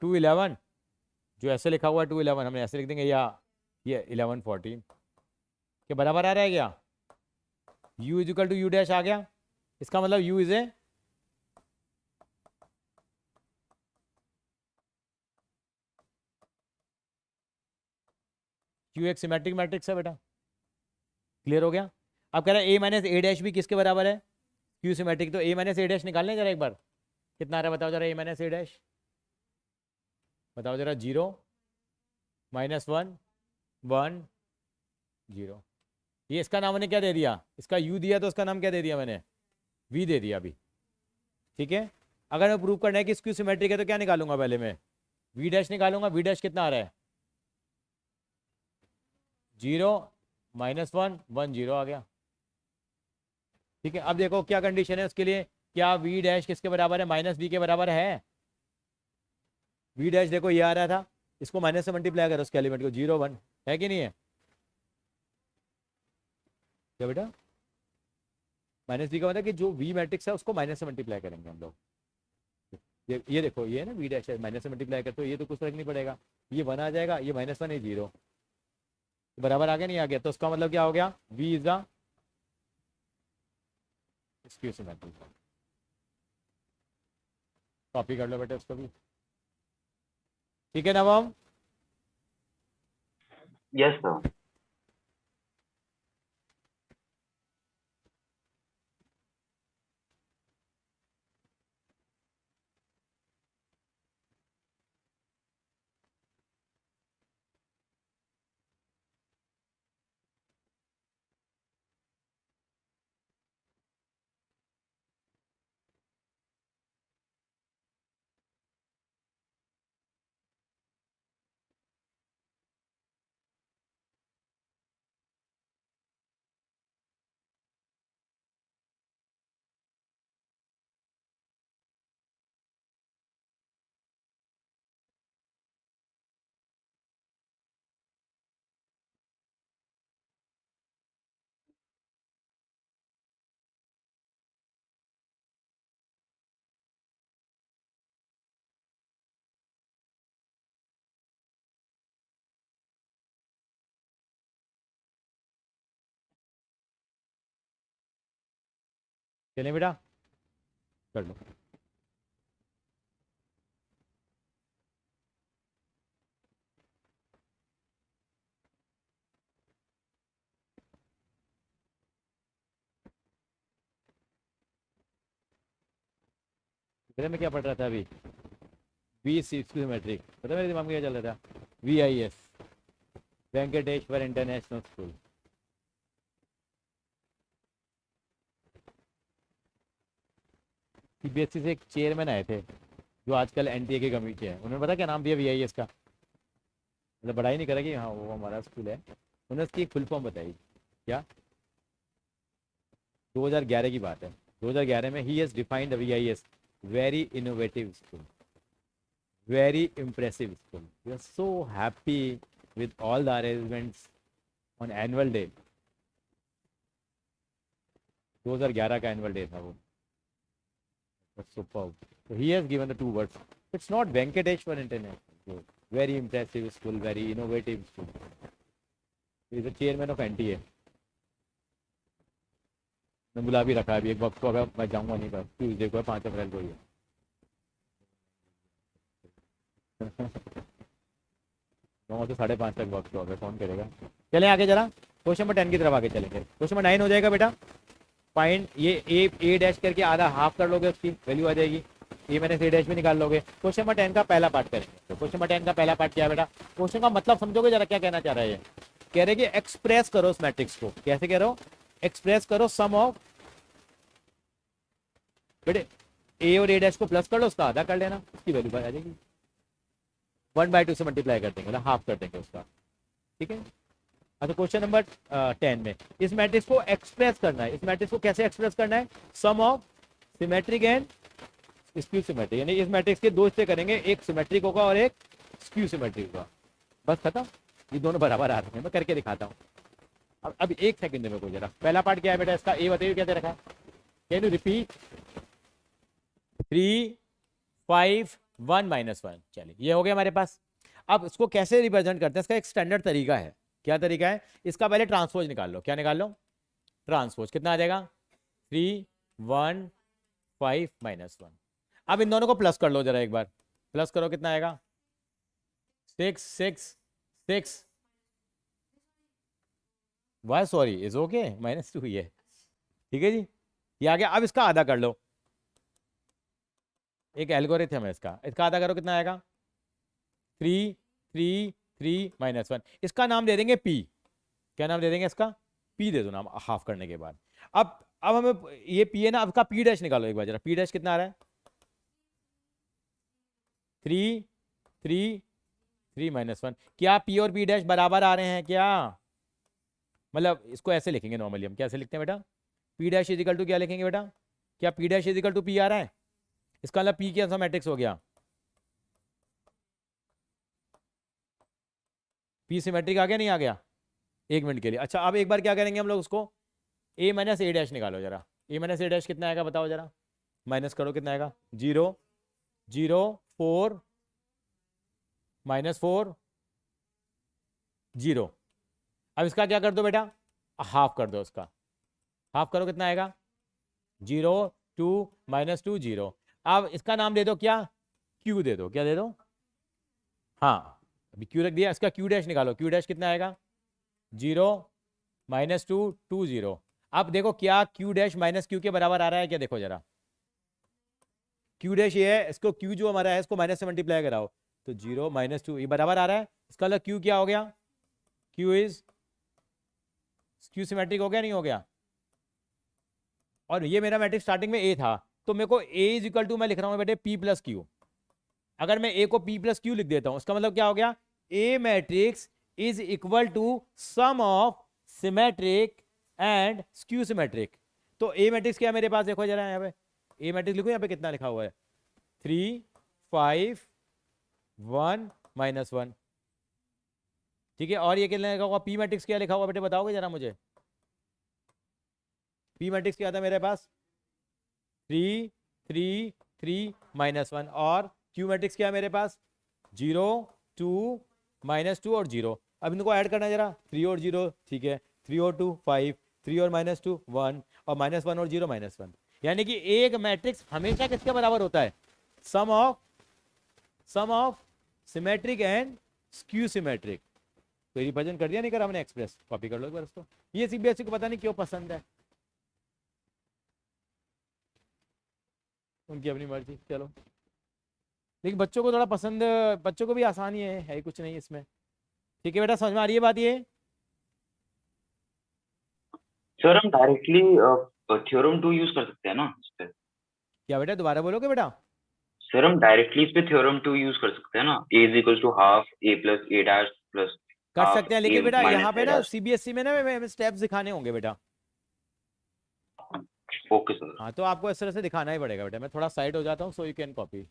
211 जो ऐसे लिखा हुआ है 211 हमने ऐसे लिख देंगे, या ये 1114 के बराबर आ रहा है क्या? u is equal to U dash आ गया, इसका मतलब u इज ए q एक सिमेट्रिक मैट्रिक्स है बेटा, क्लियर हो गया। अब कह रहा है a माइनस ए डैश भी किसके बराबर है? q सिमेट्रिक, तो a माइनस ए डैश निकालने जरा एक बार, कितना आ रहा है बताओ जरा, a माइनस ए डैश बताओ जरा, 0 -1 1 0। ये इसका नाम मैंने क्या दे दिया, इसका u दिया तो उसका नाम क्या दे दिया मैंने, v दे दिया अभी, ठीक है। अगर मैं प्रूव करना है कि स्क्यू सिमेट्रिक है तो क्या निकालूंगा पहले मैं, v डैश निकालूंगा। v डैश कितना आ रहा है, 0 -1 1 0 आ गया, ठीक है। अब देखो क्या कंडीशन है उसके लिए, क्या v डैश किसके बराबर है, माइनस v के बराबर है। v डैश देखो ये आ रहा था, इसको माइनस से मल्टीप्लाई करो उसके एलिमेंट को, 0 1 है कि नहीं है, क्या बेटा, माइनस v का मतलब कि जो v मैट्रिक्स है उसको माइनस से मल्टीप्लाई करेंगे हम लोग। ये देखो ये है ना v डैश है, माइनस से मल्टीप्लाई करते हो ये तो कुछ फर्क नहीं पड़ेगा, ये 1 आ जाएगा, ये -1 है 0, बराबर आ गया नहीं आ गया, तो उसका मतलब क्या हो गया, v is the skew symmetric. Copy कर लो बेटे उसको भी, ठीक है नवम। Yes sir. चलें बेटा, कर लो। पता मैं क्या पढ़ रहा था अभी, वी सिमेट्रिक, पता मेरे दिमाग में क्या चल रहा था, VIS Venkateshwar international school. CBSE से एक चेयरमैन आए थे जो आजकल NTA के कमेटी है, उन्होंने पता क्या नाम दिया VIS का, मतलब बड़ाई नहीं करा कि हाँ वो हमारा स्कूल है, उन्होंने उसकी फुल फॉर्म बताई क्या, 2011 की बात है, 2011 में he has defined the VIS very innovative school, very impressive school. We are so happy with all the arrangements on annual day. 2011 का annual day था वो. That's superb. So he has given the 2 words. It's not Venkateshwar International. Very impressive school, very innovative school. He is the chairman of NTA. मैं बुला भी रखा है अभी एक वक्त को, अगर मैं जाऊंगा नहीं, पर ट्यूजडे को 5 अप्रैल को ही है। तो 5:30 तक वक्त होगा, कौन करेगा। चलें आगे जरा, क्वेश्चन नंबर 10 की तरफ आगे चलेंगे। क्वेश्चन नंबर 9 हो जाएगा बेटा, फाइंड ये ए डैश करके आधा हाफ कर लोगे, उसकी वैल्यू आ जाएगी, ये मैंने ए डैश भी निकाल लोगे। क्वेश्चन नंबर 10 का पहला पार्ट करेंगे। तो क्वेश्चन नंबर 10 का पहला पार्ट क्या है बेटा, क्वेश्चन का मतलब समझोगे जरा क्या कहना चाह रहा है ये, कह रहे कि एक्सप्रेस करो उस मैट्रिक्स को, कैसे कह रहे हो, एक्सप्रेस करो सम ऑफ, बेटे ए और ए डैश को प्लस कर लो, उसका आधा कर लेना, उसकी वैल्यू आ जाएगी, 1/2 से मल्टीप्लाई कर देंगे, मतलब हाफ कर देंगे उसका, ठीक है। अच्छा क्वेश्चन नंबर 10 में इस मैट्रिक्स को एक्सप्रेस करना है, इस मैट्रिक्स को कैसे एक्सप्रेस करना है, sum of symmetric and skew symmetric, यानी इस मैट्रिक्स के 2 हिस्से करेंगे, एक सिमेट्रिक होगा और एक स्क्यू सिमेट्रिक होगा, बस खत्म, ये दोनों बराबर आ रहे हैं, मैं करके दिखाता हूँ। अब 1 सेकंड में को जरा, पहला पार्ट क्या है बेटा इसका, ए बताइए क्या दे रखा है, कैन यू रिपीट, 3 5 1 माइनस 1, चलिए ये हो गया हमारे पास। अब इसको कैसे रिप्रेजेंट करते हैं, इसका एक स्टैंडर्ड तरीका है। क्या तरीका है इसका? पहले ट्रांसपोज निकाल लो। क्या निकाल लो? ट्रांसपोज। कितना आ जाएगा? 3 1 5 माइनस 1। अब इन दोनों को प्लस कर लो जरा एक बार, प्लस करो, कितना आएगा? 6 6 6, वाई सॉरी, इज ओके, -2 ही है, ठीक है जी, ये आ गया। अब इसका आधा कर लो, एक एल्गोरिथम है इसका, इसका आधा करो, कितना आएगा? 3 3 3 माइनस 1। इसका नाम दे देंगे पी। क्या नाम दे देंगे इसका? पी दे दो नाम, हाफ करने के बाद। अब हमें ये पी है ना, अब का पी डैश निकालो एक बार जरा। पी डैश कितना आ रहा है? 3 3 3 माइनस 1। क्या पी और पी डैश बराबर आ रहे हैं क्या? मतलब इसको ऐसे लिखेंगे नॉर्मली, हम कैसे लिखते हैं बेटा? पी डैश इजिकल टू क्या लिखेंगे बेटा? क्या P dash is equal to P आ रहा है? इसका मतलब पी क्या सा मैट्रिक्स हो गया? पी सिमेट्रिक आ गया, नहीं आ गया? एक मिनट के लिए। अच्छा, अब एक बार क्या करेंगे हम लोग, उसको ए माइनस ए डैश निकालो जरा। ए माइनस ए डैश कितना आएगा बताओ जरा, माइनस करो, कितना आएगा? 0 0 4 -4 0। अब इसका क्या कर दो बेटा? हाफ कर दो इसका, हाफ करो, कितना आएगा? 0 2 -2 0। अब इसका नाम दे दो क्या? क्यू दे दो। क्या दे दो? हाँ, अभी क्यू रख दिया। इसका क्यू डैश निकालो। क्यू डैश कितना आएगा? 0 -2 2 0। अब देखो क्या क्यू डैश माइनस क्यू के बराबर आ रहा है क्या? देखो जरा, क्यू डैश ये है, इसको क्यू जो हमारा है इसको माइनस से मल्टीप्लाई कराओ, तो 0 -2 ये बराबर आ रहा है। इसका मतलब क्यू क्या हो गया? क्यू इज क्यू सिमेट्रिक हो गया, नहीं हो गया? और ये मेरा मैट्रिक्स स्टार्टिंग में ए था, तो मेरे को ए इज इक्वल टू, मैं लिख रहा हूँ बेटे पी प्लस क्यू। अगर मैं ए को पी प्लस क्यू लिख देता हूं, इसका मतलब क्या हो गया? A matrix is equal to sum of symmetric and skew symmetric. तो ए मैट्रिक्स क्या है मेरे पास? देखो जरा यहाँ पे ए मैट्रिक्स लिखो, यहाँ पे कितना लिखा हुआ है? 3 5 1 -1, ठीक है। और ये कितना लिखा हुआ? पी मैट्रिक्स क्या लिखा हुआ बेटे, बताओगे जरा मुझे? पी मैट्रिक्स क्या था मेरे पास? 3 3 3 -1। और क्यू मैट्रिक्स क्या है मेरे पास? 0 2 -2 और 0। अब इनको ऐड करना है जरा, 3 और 0, ठीक है, 3 और 2 5, 3 और -2 1, और -1 और 0 -1। यानी कि एक मैट्रिक्स हमेशा किसके बराबर होता है? Sum of symmetric and skew symmetric. तो रिप्रेजेंट कर दिया, नहीं करा हमने? एक्सप्रेस कॉपी कर लो एक बार उसको। ये सीबीएसई को पता नहीं क्यों पसंद है, उनकी अपनी मर्जी, चलो। लेकिन बच्चों को थोड़ा पसंद, बच्चों को भी आसानी है कुछ नहीं इसमें, ठीक है बेटा? समझ में आ रही है बात ये? सर हम डायरेक्टली थ्योरम 2 यूज कर सकते हैं ना इस पे? क्या बेटा, दोबारा बोलोगे बेटा? सर हम डायरेक्टली इस पे थ्योरम 2 यूज कर सकते हैं ना? A is equal to half A plus A dash plus कर हाफ सकते हैं, ए लेकिन बेटा यहाँ माइनस पे ए ना डैश। सीबीएसई में ना स्टेप्स दिखाने होंगे बेटा। Okay sir. हाँ, तो आपको इस तरह से दिखाना ही पड़ेगा बेटा। मैं थोड़ा साइड हो जाता हूँ, सो यू कैन कॉपी।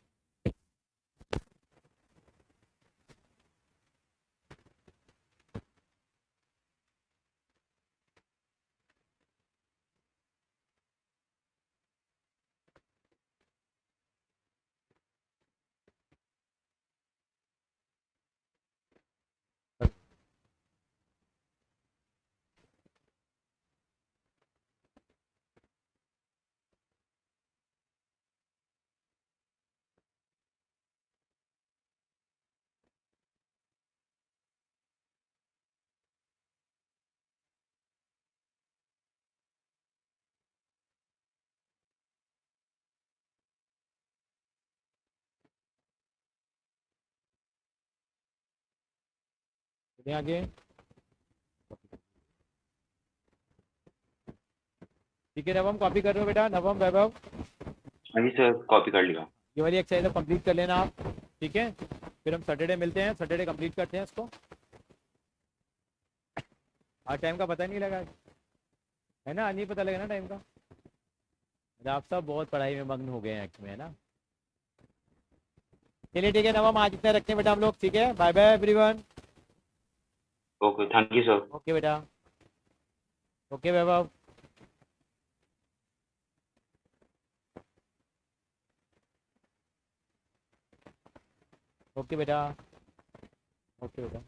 आगे, ठीक है नवम, कॉपी कर रहे हो बेटा? नवम, वैभव, हाँ जी सर, कॉपी कर लिया। ये वाली एक्सरसाइज कंप्लीट कर लेना आप, ठीक है? फिर हम सैटरडे मिलते हैं, सैटरडे कंप्लीट करते हैं इसको। आज टाइम का पता ही नहीं लगा, है ना? नहीं पता लगा ना टाइम का। आप सब बहुत पढ़ाई में मग्न हो गए हैं एक्चुअली, है ना? चलिए ठीक है नवम, आज इतना रखते हैं बेटा हम लोग, ठीक है? Bye bye everyone. Okay, thank you sir. Okay बेटा, ओके वैभव। ओके बेटा, ओके बेटा।